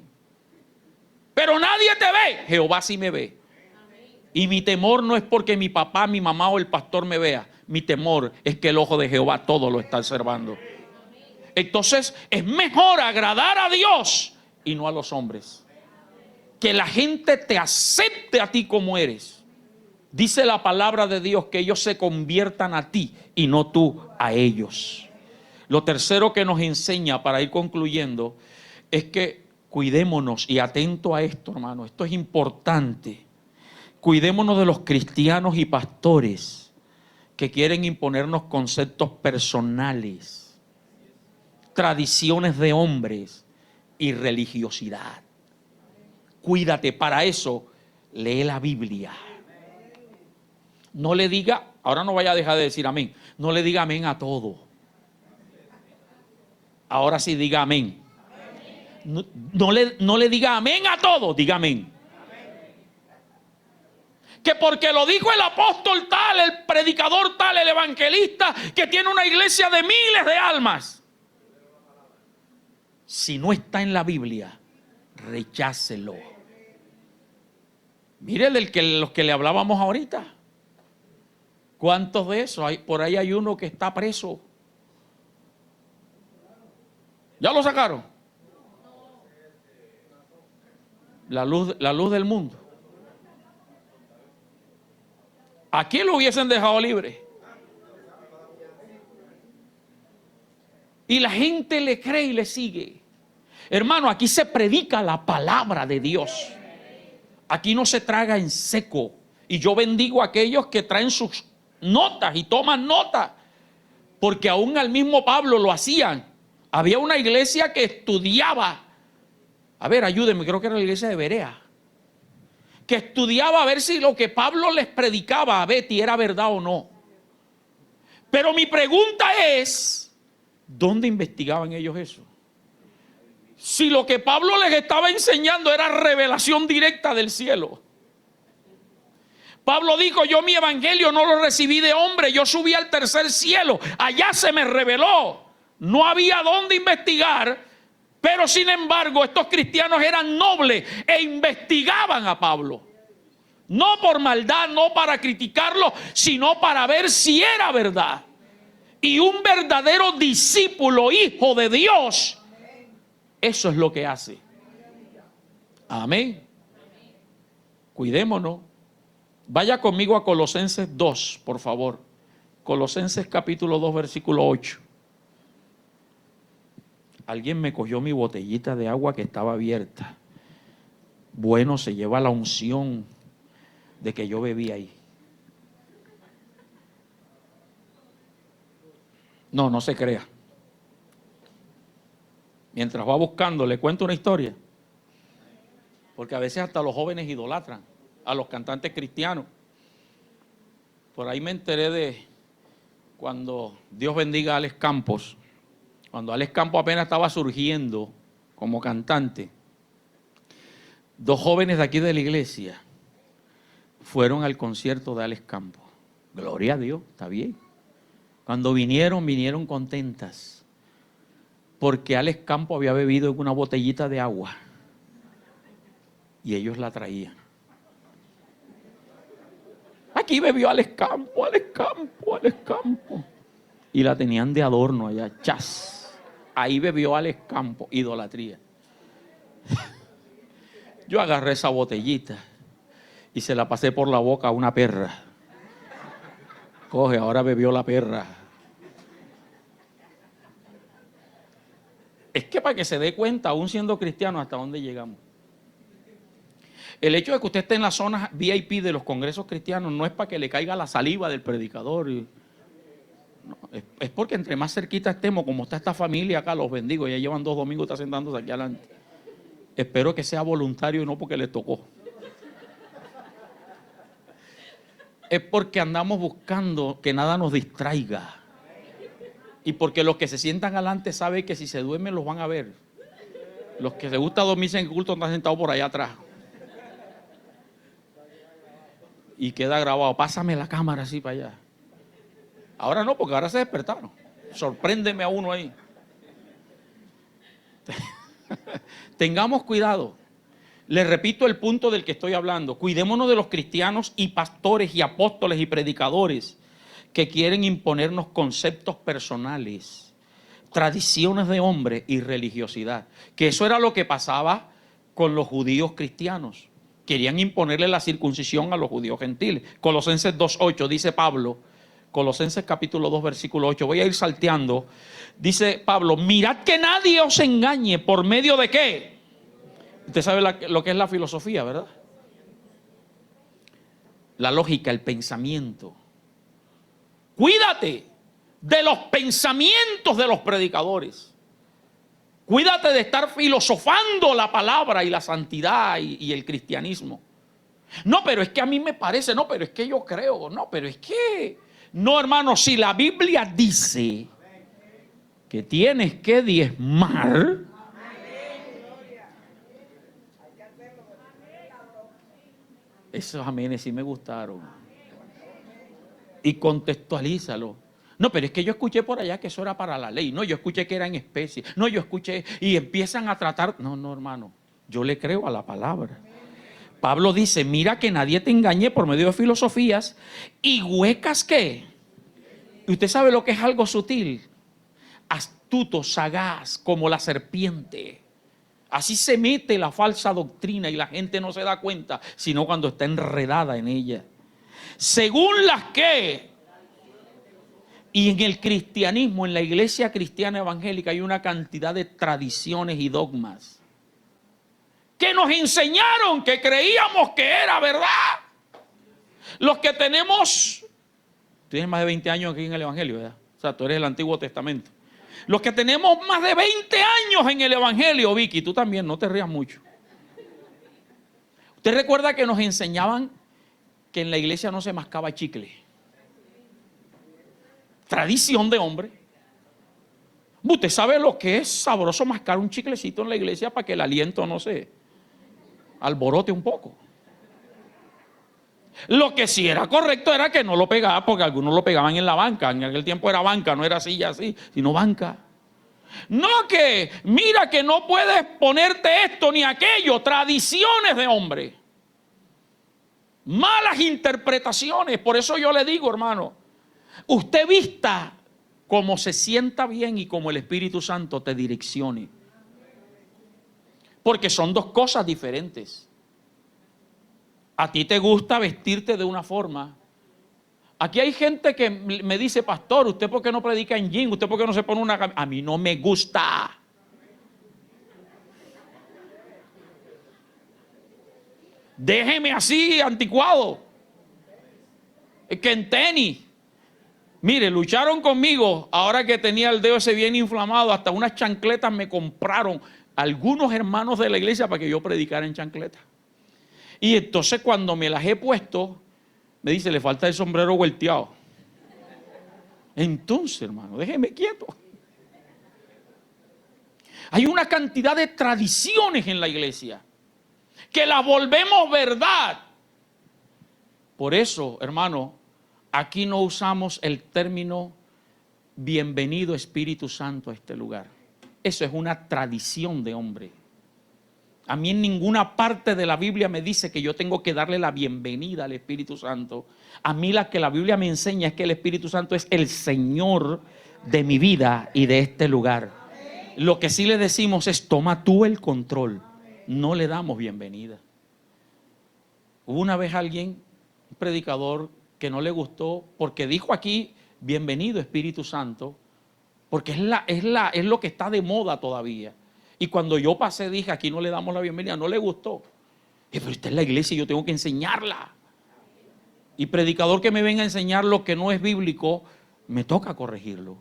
Pero nadie te ve. Jehová sí me ve. Y mi temor no es porque mi papá, mi mamá o el pastor me vea. Mi temor es que el ojo de Jehová todo lo está observando. Entonces es mejor agradar a Dios y no a los hombres. Que la gente te acepte a ti como eres. Dice la palabra de Dios que ellos se conviertan a ti y no tú a ellos. Lo tercero que nos enseña, para ir concluyendo, es que cuidémonos, y atento a esto, hermano, esto es importante. Cuidémonos de los cristianos y pastores que quieren imponernos conceptos personales, tradiciones de hombres y religiosidad. Cuídate, para eso lee la Biblia. No le diga, ahora no vaya a dejar de decir amén, no le diga amén a todo. Ahora sí diga amén. No le diga amén a todo, diga amén. Que porque lo dijo el apóstol tal, el predicador tal, el evangelista, que tiene una iglesia de miles de almas. Si no está en la Biblia, rechácelo. Mire los que le hablábamos ahorita. ¿Cuántos de esos? Por ahí hay uno que está preso. ¿Ya lo sacaron? La luz del mundo. Aquí lo hubiesen dejado libre. Y la gente le cree y le sigue. Hermano, aquí se predica la palabra de Dios. Aquí no se traga en seco. Y yo bendigo a aquellos que traen sus notas y toman notas. Porque aún al mismo Pablo lo hacían. Había una iglesia que estudiaba. A ver, ayúdenme, creo que era la iglesia de Berea. Que estudiaba a ver si lo que Pablo les predicaba a Betty era verdad o no. Pero mi pregunta es, ¿dónde investigaban ellos eso? Si lo que Pablo les estaba enseñando era revelación directa del cielo. Pablo dijo, yo mi evangelio no lo recibí de hombre, yo subí al tercer cielo, allá se me reveló. No había dónde investigar, pero sin embargo estos cristianos eran nobles e investigaban a Pablo. No por maldad, no para criticarlo, sino para ver si era verdad. Y un verdadero discípulo, hijo de Dios, eso es lo que hace. Amén. Cuidémonos. Vaya conmigo a Colosenses 2, por favor. Colosenses capítulo 2, versículo 8. Alguien me cogió mi botellita de agua que estaba abierta. Bueno, se lleva la unción de que yo bebí ahí. No se crea. Mientras va buscando, le cuento una historia. Porque a veces hasta los jóvenes idolatran a los cantantes cristianos. Por ahí me enteré de cuando Dios bendiga a Alex Campos. Cuando Alex Campos apenas estaba surgiendo como cantante, dos jóvenes de aquí de la iglesia fueron al concierto de Alex Campos. Gloria a Dios, está bien. Cuando vinieron contentas, porque Alex Campos había bebido en una botellita de agua y ellos la traían. Aquí bebió Alex Campos, y la tenían de adorno allá, chas. Ahí bebió Alex Campos, idolatría. Yo agarré esa botellita y se la pasé por la boca a una perra. Coge, ahora bebió la perra. Es que para que se dé cuenta, aún siendo cristiano, hasta dónde llegamos. El hecho de que usted esté en las zonas VIP de los congresos cristianos no es para que le caiga la saliva del predicador. No, es porque entre más cerquita estemos, como está esta familia acá, los bendigo, ya llevan 2 domingos, está sentándose aquí adelante. Espero que sea voluntario y no porque le tocó. Es porque andamos buscando que nada nos distraiga. Y porque los que se sientan adelante saben que si se duermen los van a ver. Los que les gusta dormirse en el culto están sentados por allá atrás. Y queda grabado. Pásame la cámara así para allá. Ahora no, porque ahora se despertaron. Sorpréndeme a uno ahí. Tengamos cuidado. Les repito el punto del que estoy hablando. Cuidémonos de los cristianos y pastores y apóstoles y predicadores que quieren imponernos conceptos personales, tradiciones de hombre y religiosidad. Que eso era lo que pasaba con los judíos cristianos. Querían imponerle la circuncisión a los judíos gentiles. Colosenses 2:8 dice Pablo, Colosenses capítulo 2 versículo 8, voy a ir salteando. Dice Pablo, mirad que nadie os engañe por medio de qué. Usted sabe lo que es la filosofía, ¿verdad? La lógica, el pensamiento. Cuídate de los pensamientos de los predicadores. Cuídate de estar filosofando la palabra y la santidad y el cristianismo. No, pero es que a mí me parece, no, pero es que yo creo, no, pero es que... No, hermano, si la Biblia dice que tienes que diezmar, esos amenes sí me gustaron. Y contextualízalo. No, pero es que yo escuché por allá que eso era para la ley. No, yo escuché que era en especie. No, yo escuché y empiezan a tratar. No, hermano, yo le creo a la palabra. Pablo dice, mira que nadie te engañe por medio de filosofías y huecas ¿qué? Y usted sabe lo que es algo sutil. Astuto, sagaz, como la serpiente. Así se mete la falsa doctrina y la gente no se da cuenta, sino cuando está enredada en ella. Según las que, y en el cristianismo, en la iglesia cristiana evangélica hay una cantidad de tradiciones y dogmas que nos enseñaron, que creíamos que era verdad. Los que tenemos, tienes más de 20 años aquí en el evangelio, ¿verdad? O sea, tú eres del Antiguo Testamento. Los que tenemos más de 20 años en el evangelio, Vicky, tú también, no te rías mucho. ¿Usted recuerda que nos enseñaban que en la iglesia no se mascaba chicle? Tradición de hombre. Usted sabe lo que es sabroso mascar un chiclecito en la iglesia para que el aliento no se alborote un poco. Lo que sí era correcto era que no lo pegaba, porque algunos lo pegaban en la banca. En aquel tiempo era banca, no era silla así, sino banca. No que, mira que no puedes ponerte esto ni aquello, tradiciones de hombre. Malas interpretaciones. Por eso yo le digo, hermano, usted vista como se sienta bien y como el Espíritu Santo te direccione. Porque son dos cosas diferentes. A ti te gusta vestirte de una forma. Aquí hay gente que me dice, pastor, ¿usted por qué no predica en jean? ¿Usted por qué no se pone una camisa? A mí no me gusta. Déjeme así, anticuado. Es que en tenis. Mire, lucharon conmigo. Ahora que tenía el dedo ese bien inflamado, hasta unas chancletas me compraron algunos hermanos de la iglesia para que yo predicara en chancletas. Y entonces cuando me las he puesto, me dice, le falta el sombrero volteado. Entonces, hermano, déjeme quieto. Hay una cantidad de tradiciones en la iglesia que las volvemos verdad. Por eso, hermano, aquí no usamos el término bienvenido Espíritu Santo a este lugar. Eso es una tradición de hombre. A mí en ninguna parte de la Biblia me dice que yo tengo que darle la bienvenida al Espíritu Santo. A mí la que la Biblia me enseña es que el Espíritu Santo es el Señor de mi vida y de este lugar. Lo que sí le decimos es, toma tú el control. no le damos bienvenida. Hubo una vez alguien, un predicador, que no le gustó porque dijo aquí, bienvenido Espíritu Santo, porque es lo que está de moda todavía. Y cuando yo pasé dije, aquí no le damos la bienvenida, no le gustó. Pero esta es la iglesia y yo tengo que enseñarla. Y predicador que me venga a enseñar lo que no es bíblico, me toca corregirlo.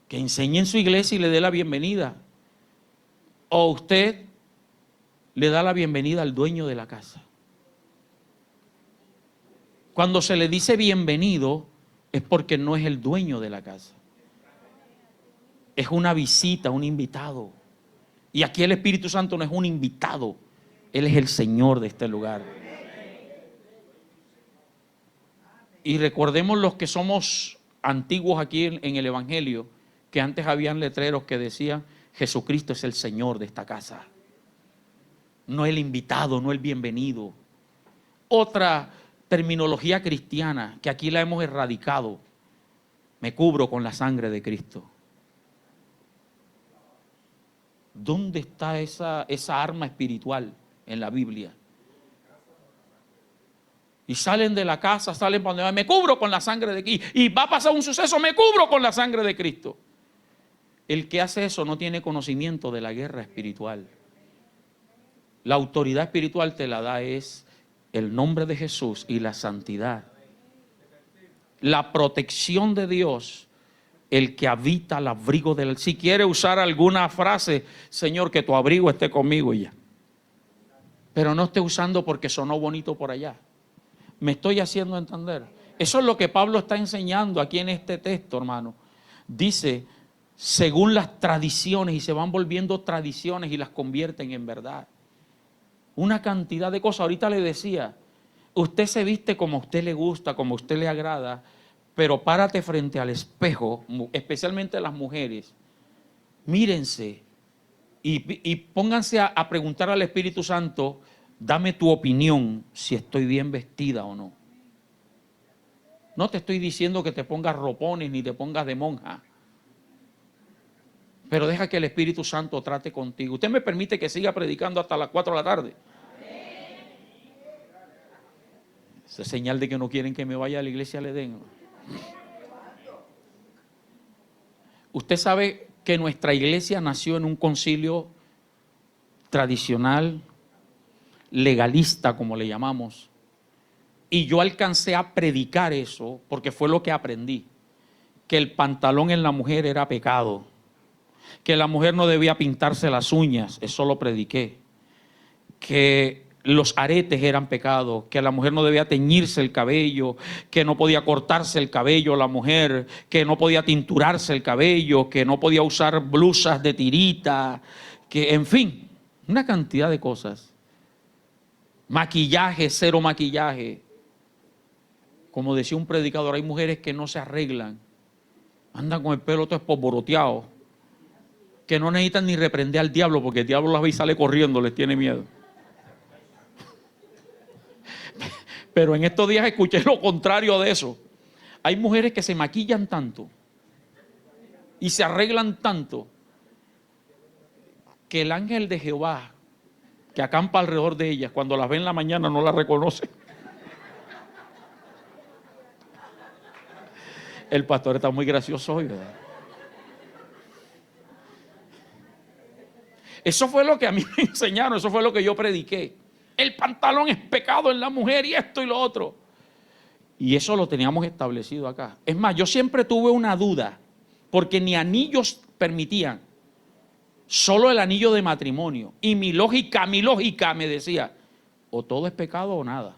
Que enseñe en su iglesia y le dé la bienvenida. O usted le da la bienvenida al dueño de la casa. Cuando se le dice bienvenido es porque no es el dueño de la casa. Es una visita, un invitado. Y aquí el Espíritu Santo no es un invitado, Él es el Señor de este lugar. Y recordemos los que somos antiguos aquí en el Evangelio, que antes habían letreros que decían, Jesucristo es el Señor de esta casa. No el invitado, no el bienvenido. Otra terminología cristiana que aquí la hemos erradicado, me cubro con la sangre de Cristo. ¿Dónde está esa arma espiritual en la Biblia? Y salen de la casa, salen para donde van, me cubro con la sangre de Cristo. Y va a pasar un suceso, me cubro con la sangre de Cristo. El que hace eso no tiene conocimiento de la guerra espiritual. La autoridad espiritual te la da es el nombre de Jesús y la santidad. La protección de Dios, el que habita al abrigo del... Si quiere usar alguna frase, Señor, que tu abrigo esté conmigo y ya. Pero no esté usando porque sonó bonito por allá. Me estoy haciendo entender. Eso es lo que Pablo está enseñando aquí en este texto, hermano. Dice, según las tradiciones, y se van volviendo tradiciones y las convierten en verdad. Una cantidad de cosas. Ahorita le decía, usted se viste como a usted le gusta, como a usted le agrada, pero párate frente al espejo, especialmente las mujeres, mírense y pónganse a preguntar al Espíritu Santo, dame tu opinión si estoy bien vestida o no. No te estoy diciendo que te pongas ropones ni te pongas de monja, pero deja que el Espíritu Santo trate contigo. Usted me permite que siga predicando hasta las 4 de la tarde. Esa es señal de que no quieren que me vaya a la iglesia al Edén. Usted sabe que nuestra iglesia nació en un concilio tradicional, legalista, como le llamamos. Y yo alcancé a predicar eso porque fue lo que aprendí. Que el pantalón en la mujer era pecado. Que la mujer no debía pintarse las uñas, eso lo prediqué. Que los aretes eran pecado, que la mujer no debía teñirse el cabello, que no podía cortarse el cabello la mujer, que no podía tinturarse el cabello, que no podía usar blusas de tirita, que en fin, una cantidad de cosas. Maquillaje, cero maquillaje. Como decía un predicador, hay mujeres que no se arreglan, andan con el pelo todo espolvoreado, que no necesitan ni reprender al diablo, porque el diablo las ve y sale corriendo, les tiene miedo. Pero en estos días escuché lo contrario de eso. Hay mujeres que se maquillan tanto y se arreglan tanto que el ángel de Jehová que acampa alrededor de ellas, cuando las ve en la mañana no las reconoce. El pastor está muy gracioso hoy, ¿verdad? Eso fue lo que a mí me enseñaron, eso fue lo que yo prediqué. El pantalón es pecado en la mujer y esto y lo otro. Y eso lo teníamos establecido acá. Es más, yo siempre tuve una duda, porque ni anillos permitían, solo el anillo de matrimonio. Y mi lógica me decía, o todo es pecado o nada.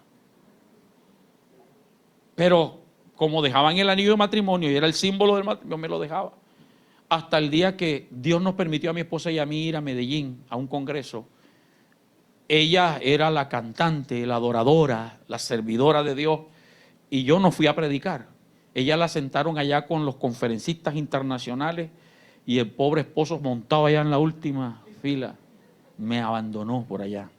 Pero como dejaban el anillo de matrimonio y era el símbolo del matrimonio, me lo dejaba. Hasta el día que Dios nos permitió a mi esposa y a mí ir a Medellín a un congreso. Ella era la cantante, la adoradora, la servidora de Dios, y yo no fui a predicar. Ella la sentaron allá con los conferencistas internacionales y el pobre esposo montado allá en la última fila me abandonó por allá.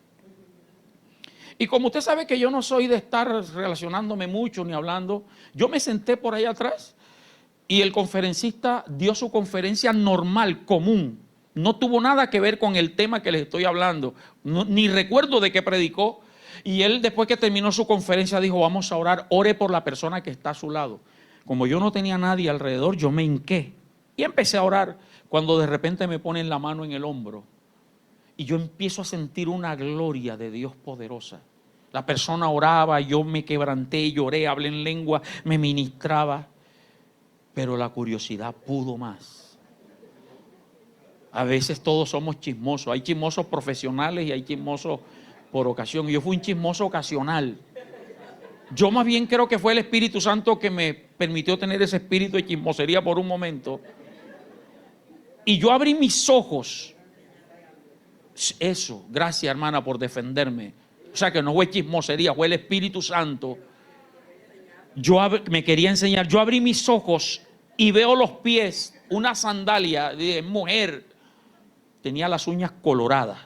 Y como usted sabe que yo no soy de estar relacionándome mucho ni hablando, yo me senté por allá atrás y el conferencista dio su conferencia normal, común, No tuvo nada que ver con el tema que les estoy hablando. Ni recuerdo de qué predicó. Y él, después que terminó su conferencia, dijo: vamos a orar, ore por la persona que está a su lado. Como yo no tenía nadie alrededor, yo me hinqué y empecé a orar, cuando de repente me ponen la mano en el hombro y yo empiezo a sentir una gloria de Dios poderosa. La persona oraba, yo me quebranté, lloré, hablé en lengua, me ministraba, pero la curiosidad pudo más. A veces todos somos chismosos, hay chismosos profesionales y hay chismosos por ocasión. Yo fui un chismoso ocasional. Yo más bien creo que fue el Espíritu Santo que me permitió tener ese espíritu de chismosería por un momento. Y yo abrí mis ojos. Eso, gracias hermana por defenderme. O sea que no fue chismosería, fue el Espíritu Santo. Me quería enseñar. Yo abrí mis ojos y veo los pies, una sandalia de mujer. Tenía las uñas coloradas.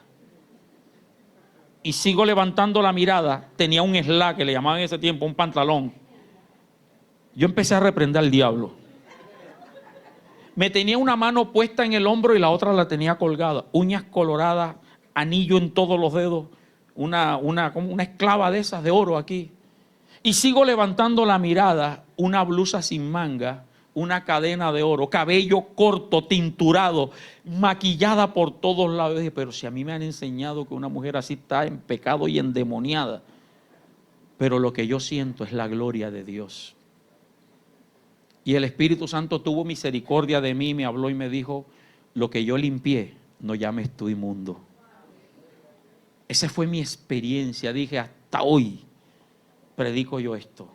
Y sigo levantando la mirada. Tenía un slack, que le llamaban en ese tiempo, un pantalón. Yo empecé a reprender al diablo. Me tenía una mano puesta en el hombro y la otra la tenía colgada. Uñas coloradas, anillo en todos los dedos, como una esclava de esas de oro aquí. Y sigo levantando la mirada, una blusa sin manga, una cadena de oro, cabello corto, tinturado, maquillada por todos lados. Dije, pero si a mí me han enseñado que una mujer así está en pecado y endemoniada. Pero lo que yo siento es la gloria de Dios. Y el Espíritu Santo tuvo misericordia de mí, me habló y me dijo: lo que yo limpié, no llames tú inmundo. Esa fue mi experiencia. Dije, hasta hoy predico yo esto.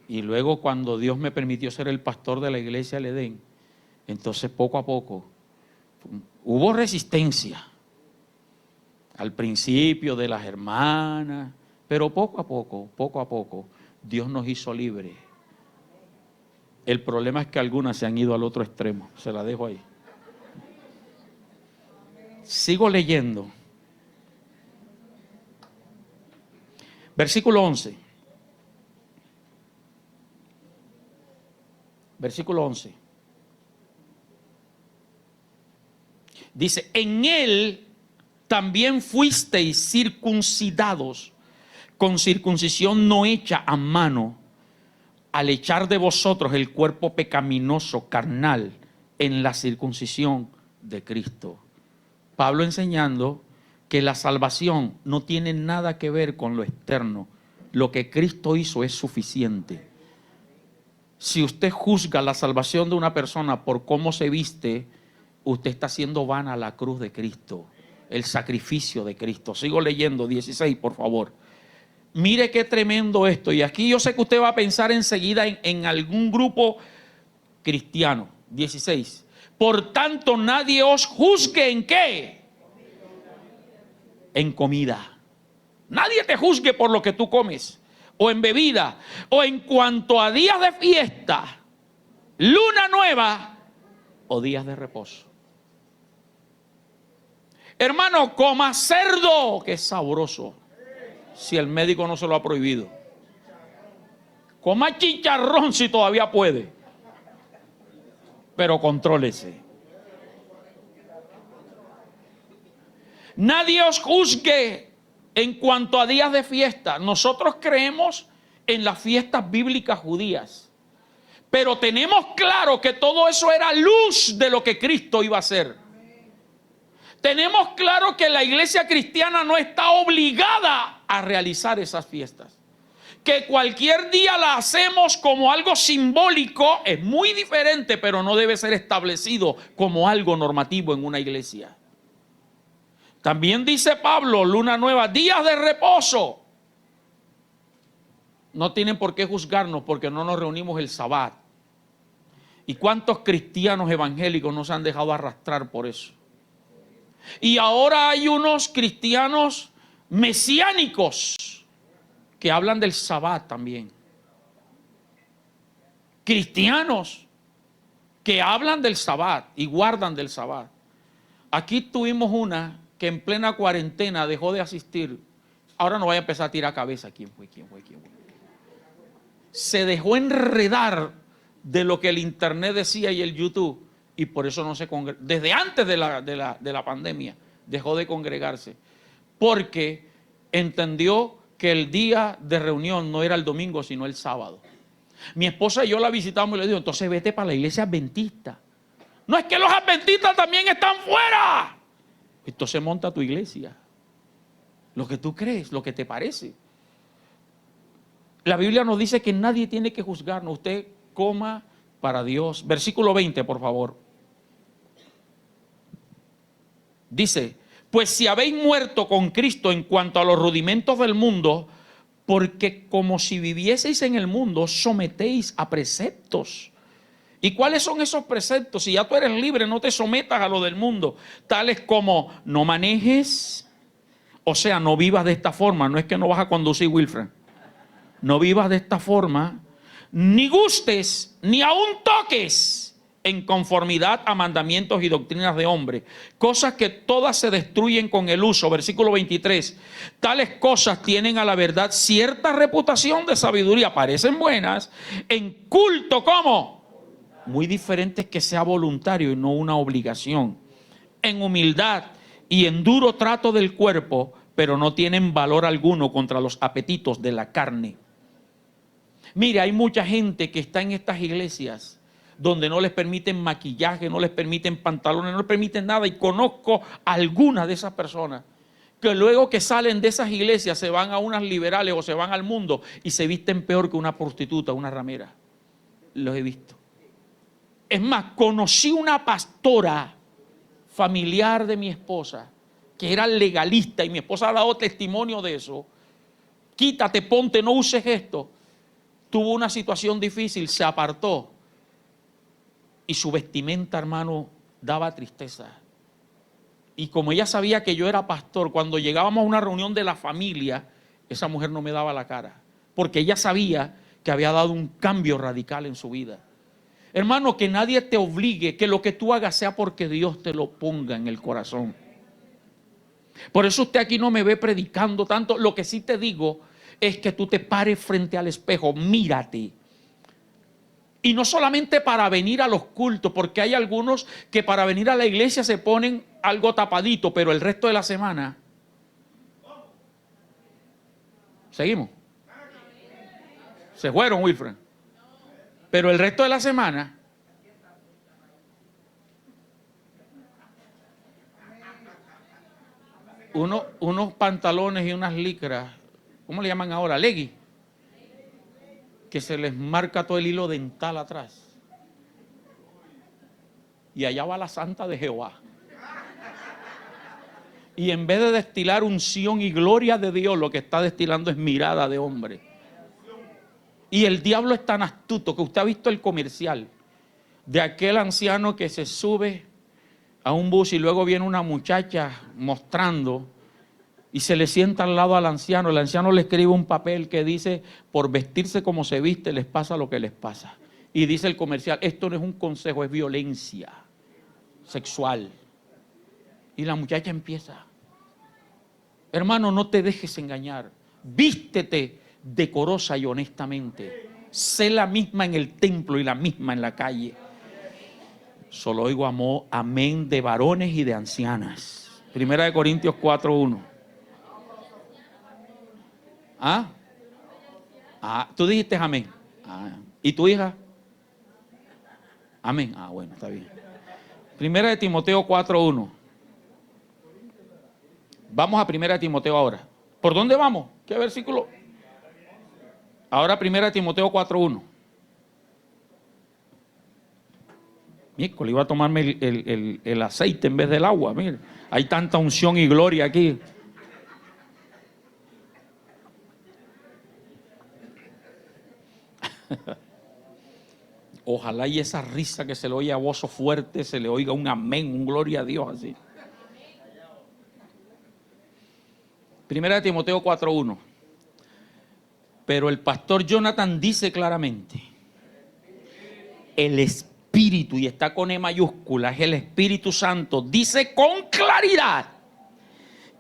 Y luego, cuando Dios me permitió ser el pastor de la iglesia del Edén, entonces poco a poco hubo resistencia. Al principio de las hermanas, pero poco a poco, Dios nos hizo libres. El problema es que algunas se han ido al otro extremo. Se la dejo ahí. Sigo leyendo. Versículo 11. Versículo 11. Dice: en él también fuisteis circuncidados con circuncisión no hecha a mano, al echar de vosotros el cuerpo pecaminoso carnal en la circuncisión de Cristo. Pablo enseñando que la salvación no tiene nada que ver con lo externo. Lo que Cristo hizo es suficiente. Si usted juzga la salvación de una persona por cómo se viste, usted está haciendo vana la cruz de Cristo, el sacrificio de Cristo. Sigo leyendo, 16, por favor. Mire qué tremendo esto. Y aquí yo sé que usted va a pensar enseguida en algún grupo cristiano. 16. Por tanto, nadie os juzgue en ¿qué? En comida. Nadie te juzgue por lo que tú comes, o en bebida, o en cuanto a días de fiesta, luna nueva o días de reposo. Hermano, coma cerdo, que es sabroso, si el médico no se lo ha prohibido. Coma chicharrón si todavía puede, pero contrólese. Nadie os juzgue en cuanto a días de fiesta. Nosotros creemos en las fiestas bíblicas judías, pero tenemos claro que todo eso era luz de lo que Cristo iba a hacer. Tenemos claro que la iglesia cristiana no está obligada a realizar esas fiestas. Que cualquier día la hacemos como algo simbólico es muy diferente, pero no debe ser establecido como algo normativo en una iglesia. También dice Pablo, luna nueva, días de reposo. No tienen por qué juzgarnos porque no nos reunimos el Sabbat. ¿Y cuántos cristianos evangélicos nos han dejado arrastrar por eso? Y ahora hay unos cristianos mesiánicos que hablan del Sabbat también. Cristianos que hablan del Sabbat y guardan del Sabbat. Aquí tuvimos una que en plena cuarentena dejó de asistir. Ahora no vaya a empezar a tirar cabeza. ¿Quién fue? Se dejó enredar de lo que el internet decía y el YouTube, y por eso no se congrega. Desde antes de la pandemia dejó de congregarse, porque entendió que el día de reunión no era el domingo, sino el sábado. Mi esposa y yo la visitamos y le digo, entonces vete para la iglesia adventista. No, es que los adventistas también están fuera. Entonces monta tu iglesia. Lo que tú crees, lo que te parece. La Biblia nos dice que nadie tiene que juzgarnos. Usted coma para Dios. Versículo 20, por favor. Dice, pues si habéis muerto con Cristo en cuanto a los rudimentos del mundo, porque como si vivieseis en el mundo, sometéis a preceptos. ¿Y cuáles son esos preceptos? Si ya tú eres libre, no te sometas a lo del mundo. Tales como no manejes, o sea, no vivas de esta forma. No es que no vas a conducir, Wilfred. No vivas de esta forma, ni gustes, ni aun toques en conformidad a mandamientos y doctrinas de hombre. Cosas que todas se destruyen con el uso. Versículo 23. Tales cosas tienen a la verdad cierta reputación de sabiduría. Parecen buenas. En culto, ¿cómo? Muy diferente es que sea voluntario y no una obligación. En humildad y en duro trato del cuerpo, pero no tienen valor alguno contra los apetitos de la carne. Mire, hay mucha gente que está en estas iglesias donde no les permiten maquillaje, no les permiten pantalones, no les permiten nada. Y conozco algunas de esas personas que luego que salen de esas iglesias se van a unas liberales o se van al mundo y se visten peor que una prostituta, una ramera. Los he visto. Es más, conocí una pastora familiar de mi esposa que era legalista y mi esposa ha dado testimonio de eso. Quítate, ponte, no uses esto. Tuvo una situación difícil, se apartó y su vestimenta, hermano, daba tristeza. Y como ella sabía que yo era pastor, cuando llegábamos a una reunión de la familia, esa mujer no me daba la cara, porque ella sabía que había dado un cambio radical en su vida. Hermano, que nadie te obligue, que lo que tú hagas sea porque Dios te lo ponga en el corazón. Por eso usted aquí no me ve predicando tanto. Lo que sí te digo es que tú te pares frente al espejo, mírate. Y no solamente para venir a los cultos, porque hay algunos que para venir a la iglesia se ponen algo tapadito, pero el resto de la semana. ¿Seguimos? Se fueron, Wilfred. Pero el resto de la semana unos pantalones y unas licras, ¿cómo le llaman ahora? Leggy, que se les marca todo el hilo dental atrás. Y allá va la santa de Jehová. Y en vez de destilar unción y gloria de Dios, lo que está destilando es mirada de hombre. Y el diablo es tan astuto que usted ha visto el comercial de aquel anciano que se sube a un bus y luego viene una muchacha mostrando y se le sienta al lado al anciano. El anciano le escribe un papel que dice, por vestirse como se viste les pasa lo que les pasa. Y dice el comercial, esto no es un consejo, es violencia sexual. Y la muchacha empieza, hermano, no te dejes engañar, vístete decorosa y honestamente, sé la misma en el templo y la misma en la calle. Solo oigo amén de varones y de ancianas. Primera de Corintios 4:1. Tú dijiste amén. ¿Y tu hija? Amén. Bueno, está bien. Primera de Timoteo 4:1. Vamos a Primera de Timoteo ahora. ¿Por dónde vamos? ¿Qué versículo? Ahora Primera de Timoteo 4:1. Miércoles, iba a tomarme el aceite en vez del agua. Mire, hay tanta unción y gloria aquí. Ojalá y esa risa que se le oye a voz fuerte, se le oiga un amén, un gloria a Dios así. Primera de Timoteo 4:1. Pero el pastor Jonathan dice claramente, el Espíritu, y está con E mayúscula, es el Espíritu Santo, dice con claridad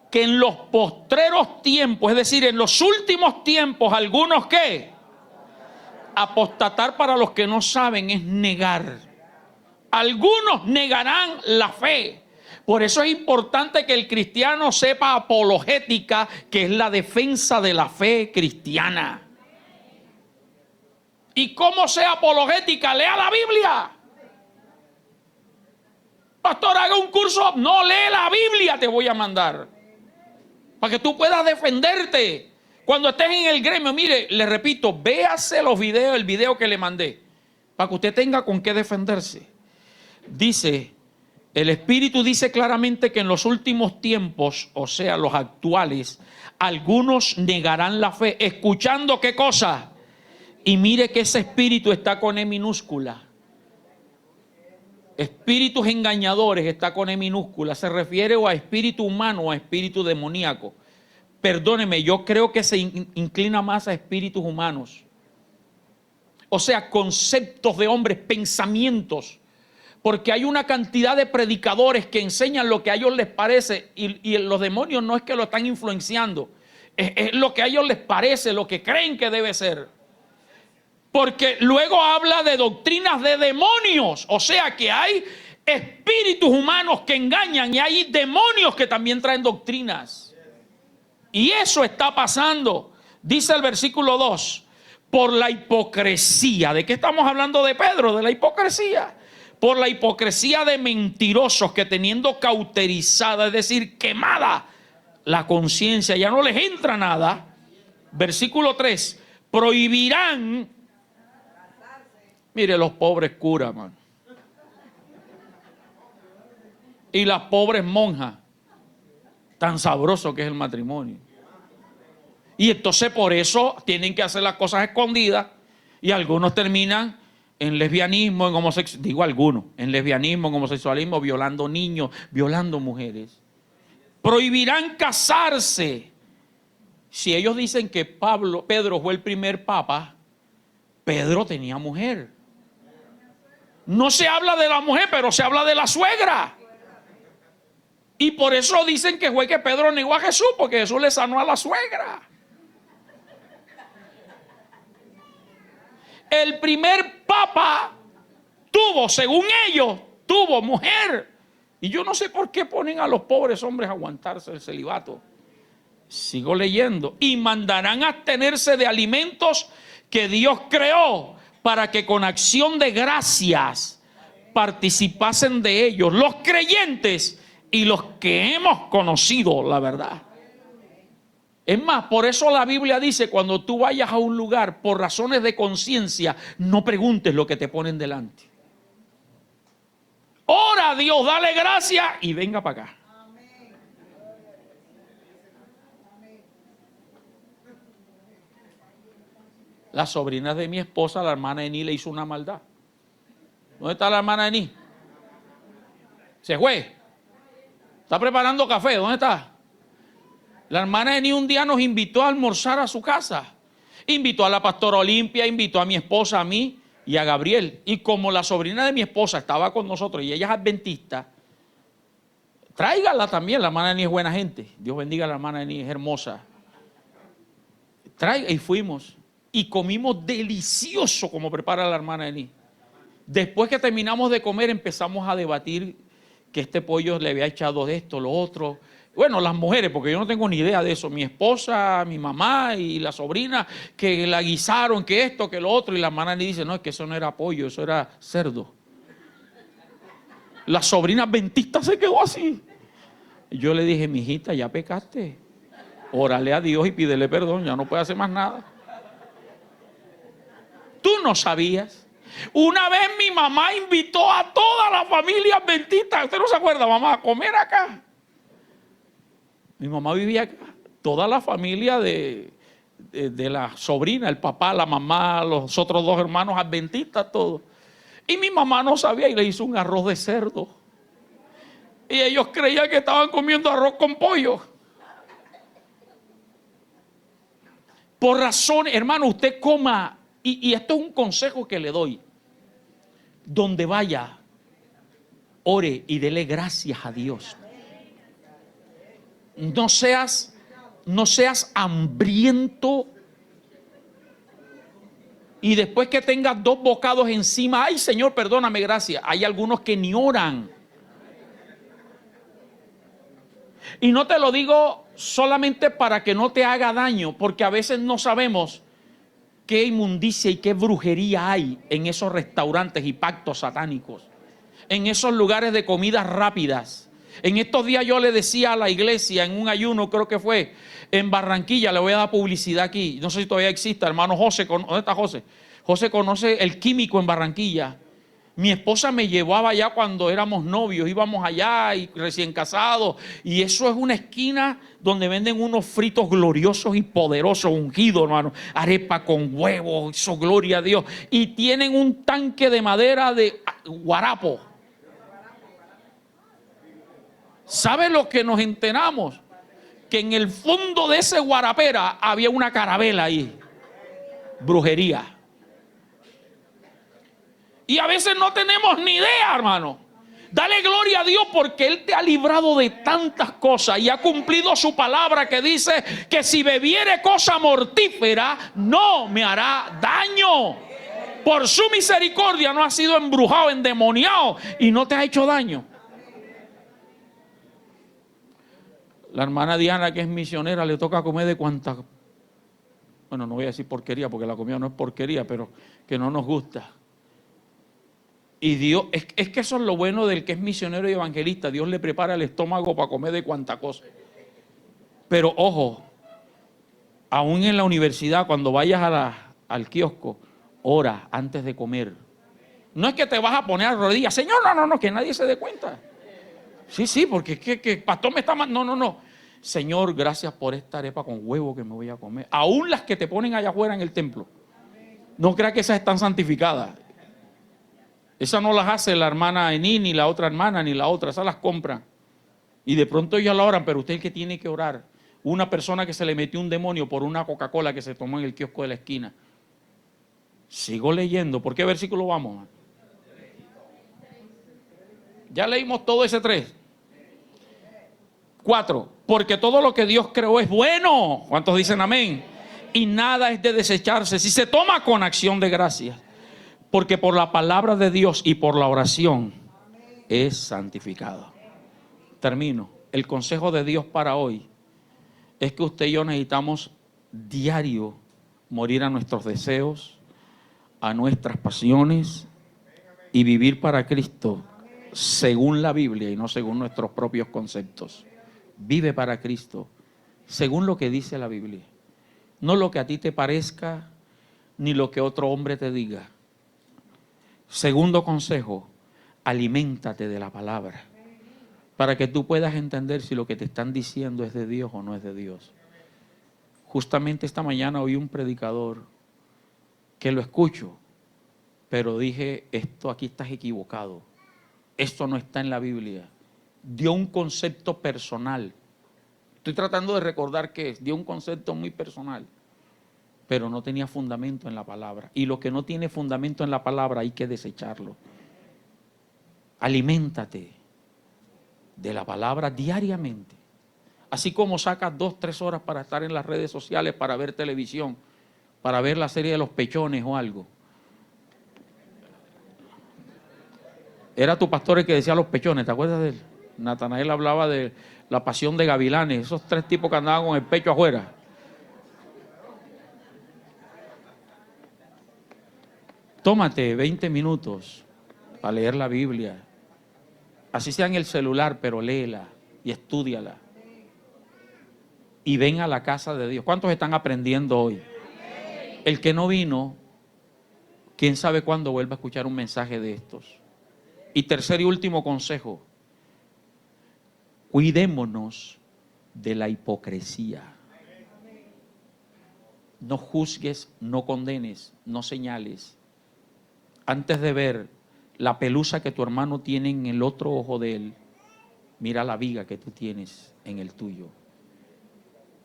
que en los postreros tiempos, es decir, en los últimos tiempos, algunos ¿qué? Apostatar, para los que no saben, es negar Algunos negarán la fe. Por eso es importante que el cristiano sepa apologética, que es la defensa de la fe cristiana. ¿Y cómo sea apologética? Lea la Biblia. Pastor, haga un curso. No, lee la Biblia, te voy a mandar. Para que tú puedas defenderte. Cuando estés en el gremio, mire, le repito, véase los videos, el video que le mandé. Para que usted tenga con qué defenderse. Dice, el Espíritu dice claramente que en los últimos tiempos, o sea, los actuales, algunos negarán la fe. ¿Escuchando qué cosa? Y mire que ese espíritu está con E minúscula. Espíritus engañadores está con E minúscula. Se refiere o a espíritu humano o a espíritu demoníaco. Perdóneme, yo creo que se inclina más a espíritus humanos. O sea, conceptos de hombres, pensamientos. Porque hay una cantidad de predicadores que enseñan lo que a ellos les parece y los demonios no es que lo están influenciando. Es lo que a ellos les parece, lo que creen que debe ser. Porque luego habla de doctrinas de demonios. O sea que hay espíritus humanos que engañan y hay demonios que también traen doctrinas. Y eso está pasando. Dice el versículo 2. Por la hipocresía. ¿De qué estamos hablando de Pedro? De la hipocresía. Por la hipocresía de mentirosos que teniendo cauterizada, es decir, quemada la conciencia, ya no les entra nada. Versículo 3. Prohibirán. Mire, los pobres curas, man. Y las pobres monjas. Tan sabroso que es el matrimonio. Y entonces por eso tienen que hacer las cosas escondidas. Y algunos terminan en lesbianismo, en homosexualismo. Digo algunos. En lesbianismo, en homosexualismo, violando niños, violando mujeres. Prohibirán casarse. Si ellos dicen que Pedro fue el primer papa, Pedro tenía mujer. No se habla de la mujer, pero se habla de la suegra. Y por eso dicen que fue que Pedro negó a Jesús, porque Jesús le sanó a la suegra. El primer papa tuvo, según ellos, tuvo mujer. Y yo no sé por qué ponen a los pobres hombres a aguantarse el celibato. Sigo leyendo. Y mandarán a abstenerse de alimentos que Dios creó para que con acción de gracias participasen de ellos los creyentes y los que hemos conocido la verdad. Es más, por eso la Biblia dice, cuando tú vayas a un lugar por razones de conciencia, no preguntes lo que te ponen delante. Ora a Dios, dale gracias y venga para acá. La sobrina de mi esposa, la hermana Eni, le hizo una maldad. ¿Dónde está la hermana Eni? Se fue. Está preparando café. ¿Dónde está? La hermana Eni un día nos invitó a almorzar a su casa. Invitó a la pastora Olimpia, invitó a mi esposa, a mí y a Gabriel. Y como la sobrina de mi esposa estaba con nosotros y ella es adventista, tráigala también. La hermana Eni es buena gente. Dios bendiga a la hermana Eni, es hermosa. Y fuimos. Y comimos delicioso como prepara la hermana Eni. Después que terminamos de comer empezamos a debatir que este pollo le había echado de esto, lo otro. Bueno, las mujeres, porque yo no tengo ni idea de eso. Mi esposa, mi mamá y la sobrina que la guisaron, que esto, que lo otro. Y la hermana Eni dice, no, es que eso no era pollo, eso era cerdo. La sobrina adventista se quedó así. Y yo le dije, mijita, ya pecaste. Órale a Dios y pídele perdón, ya no puede hacer más nada. Tú no sabías. Una vez mi mamá invitó a toda la familia adventista. ¿Usted no se acuerda, mamá? A comer acá. Mi mamá vivía acá. Toda la familia de la sobrina, el papá, la mamá, los otros dos hermanos adventistas, todos. Y mi mamá no sabía y le hizo un arroz de cerdo. Y ellos creían que estaban comiendo arroz con pollo. Por razones, hermano, usted coma. Y esto es un consejo que le doy. Donde vaya, ore y dele gracias a Dios. No seas hambriento Y después que tengas 2 bocados encima, ay Señor, perdóname, gracias. Hay algunos que ni oran. Y no te lo digo solamente para que no te haga daño, porque a veces no sabemos qué inmundicia y qué brujería hay en esos restaurantes y pactos satánicos, en esos lugares de comidas rápidas. En estos días yo le decía a la iglesia en un ayuno, creo que fue en Barranquilla, le voy a dar publicidad aquí, no sé si todavía existe, hermano José, ¿dónde está José? José conoce el químico en Barranquilla. Mi esposa me llevaba allá cuando éramos novios, íbamos allá y recién casados, y eso es una esquina donde venden unos fritos gloriosos y poderosos, ungidos, hermano, arepa con huevo, eso, gloria a Dios, y tienen un tanque de madera de guarapo. ¿Sabe lo que nos enteramos? Que en el fondo de ese guarapera había una carabela ahí, brujería. Y a veces no tenemos ni idea, hermano. Dale gloria a Dios porque Él te ha librado de tantas cosas y ha cumplido su palabra que dice que si bebiere cosa mortífera no me hará daño. Por su misericordia no has sido embrujado, endemoniado y no te ha hecho daño. La hermana Diana, que es misionera, le toca comer de cuantas, bueno, no voy a decir porquería porque la comida no es porquería, pero que no nos gusta. Y Dios, es que eso es lo bueno del que es misionero y evangelista. Dios le prepara el estómago para comer de cuanta cosa. Pero ojo, aún en la universidad, cuando vayas al kiosco, ora antes de comer. No es que te vas a poner a rodillas, Señor, no, que nadie se dé cuenta. Sí, porque es que el pastor me está mandando. No. Señor, gracias por esta arepa con huevo que me voy a comer. Aún las que te ponen allá afuera en el templo. No creas que esas están santificadas. Esas no las hace la hermana Ení, ni la otra hermana, ni la otra. Esas las compran. Y de pronto ellos la oran, pero usted es el que tiene que orar. Una persona que se le metió un demonio por una Coca-Cola que se tomó en el kiosco de la esquina. Sigo leyendo. ¿Por qué versículo vamos? Ya leímos todo ese 3. 4. Porque todo lo que Dios creó es bueno. ¿Cuántos dicen amén? Y nada es de desecharse si se toma con acción de gracias. Porque por la palabra de Dios y por la oración es santificado. Termino. El consejo de Dios para hoy es que usted y yo necesitamos diario morir a nuestros deseos, a nuestras pasiones y vivir para Cristo según la Biblia y no según nuestros propios conceptos. Vive para Cristo según lo que dice la Biblia. No lo que a ti te parezca ni lo que otro hombre te diga. Segundo consejo, aliméntate de la palabra para que tú puedas entender si lo que te están diciendo es de Dios o no es de Dios. Justamente esta mañana oí un predicador que lo escucho, pero dije, esto aquí estás equivocado. Esto no está en la Biblia. Dio un concepto personal. Estoy tratando de recordar qué es. Dio un concepto muy personal, pero no tenía fundamento en la palabra. Y lo que no tiene fundamento en la palabra hay que desecharlo. Aliméntate de la palabra diariamente. Así como sacas 2-3 horas para estar en las redes sociales, para ver televisión, para ver la serie de los pechones o algo. Era tu pastor el que decía los pechones, ¿te acuerdas de él? Natanael hablaba de la pasión de gavilanes, esos 3 tipos que andaban con el pecho afuera. Tómate 20 minutos para leer la Biblia. Así sea en el celular, pero léela y estúdiala. Y ven a la casa de Dios. ¿Cuántos están aprendiendo hoy? El que no vino, quién sabe cuándo vuelva a escuchar un mensaje de estos. Y tercer y último consejo. Cuidémonos de la hipocresía. No juzgues, no condenes, no señales. Antes de ver la pelusa que tu hermano tiene en el otro ojo de él, mira la viga que tú tienes en el tuyo.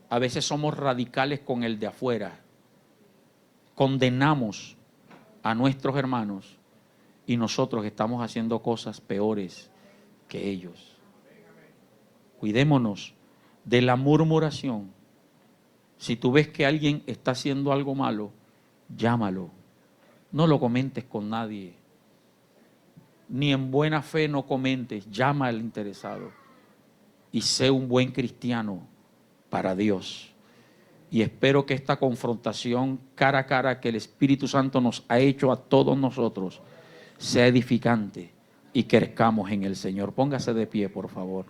A veces somos radicales con el de afuera. Condenamos a nuestros hermanos y nosotros estamos haciendo cosas peores que ellos. Cuidémonos de la murmuración. Si tú ves que alguien está haciendo algo malo, llámalo no lo comentes con nadie. Ni en buena fe no comentes, llama al interesado. Y sé un buen cristiano para Dios. Y espero que esta confrontación cara a cara que el Espíritu Santo nos ha hecho a todos nosotros sea edificante y crezcamos en el Señor. Póngase de pie, por favor.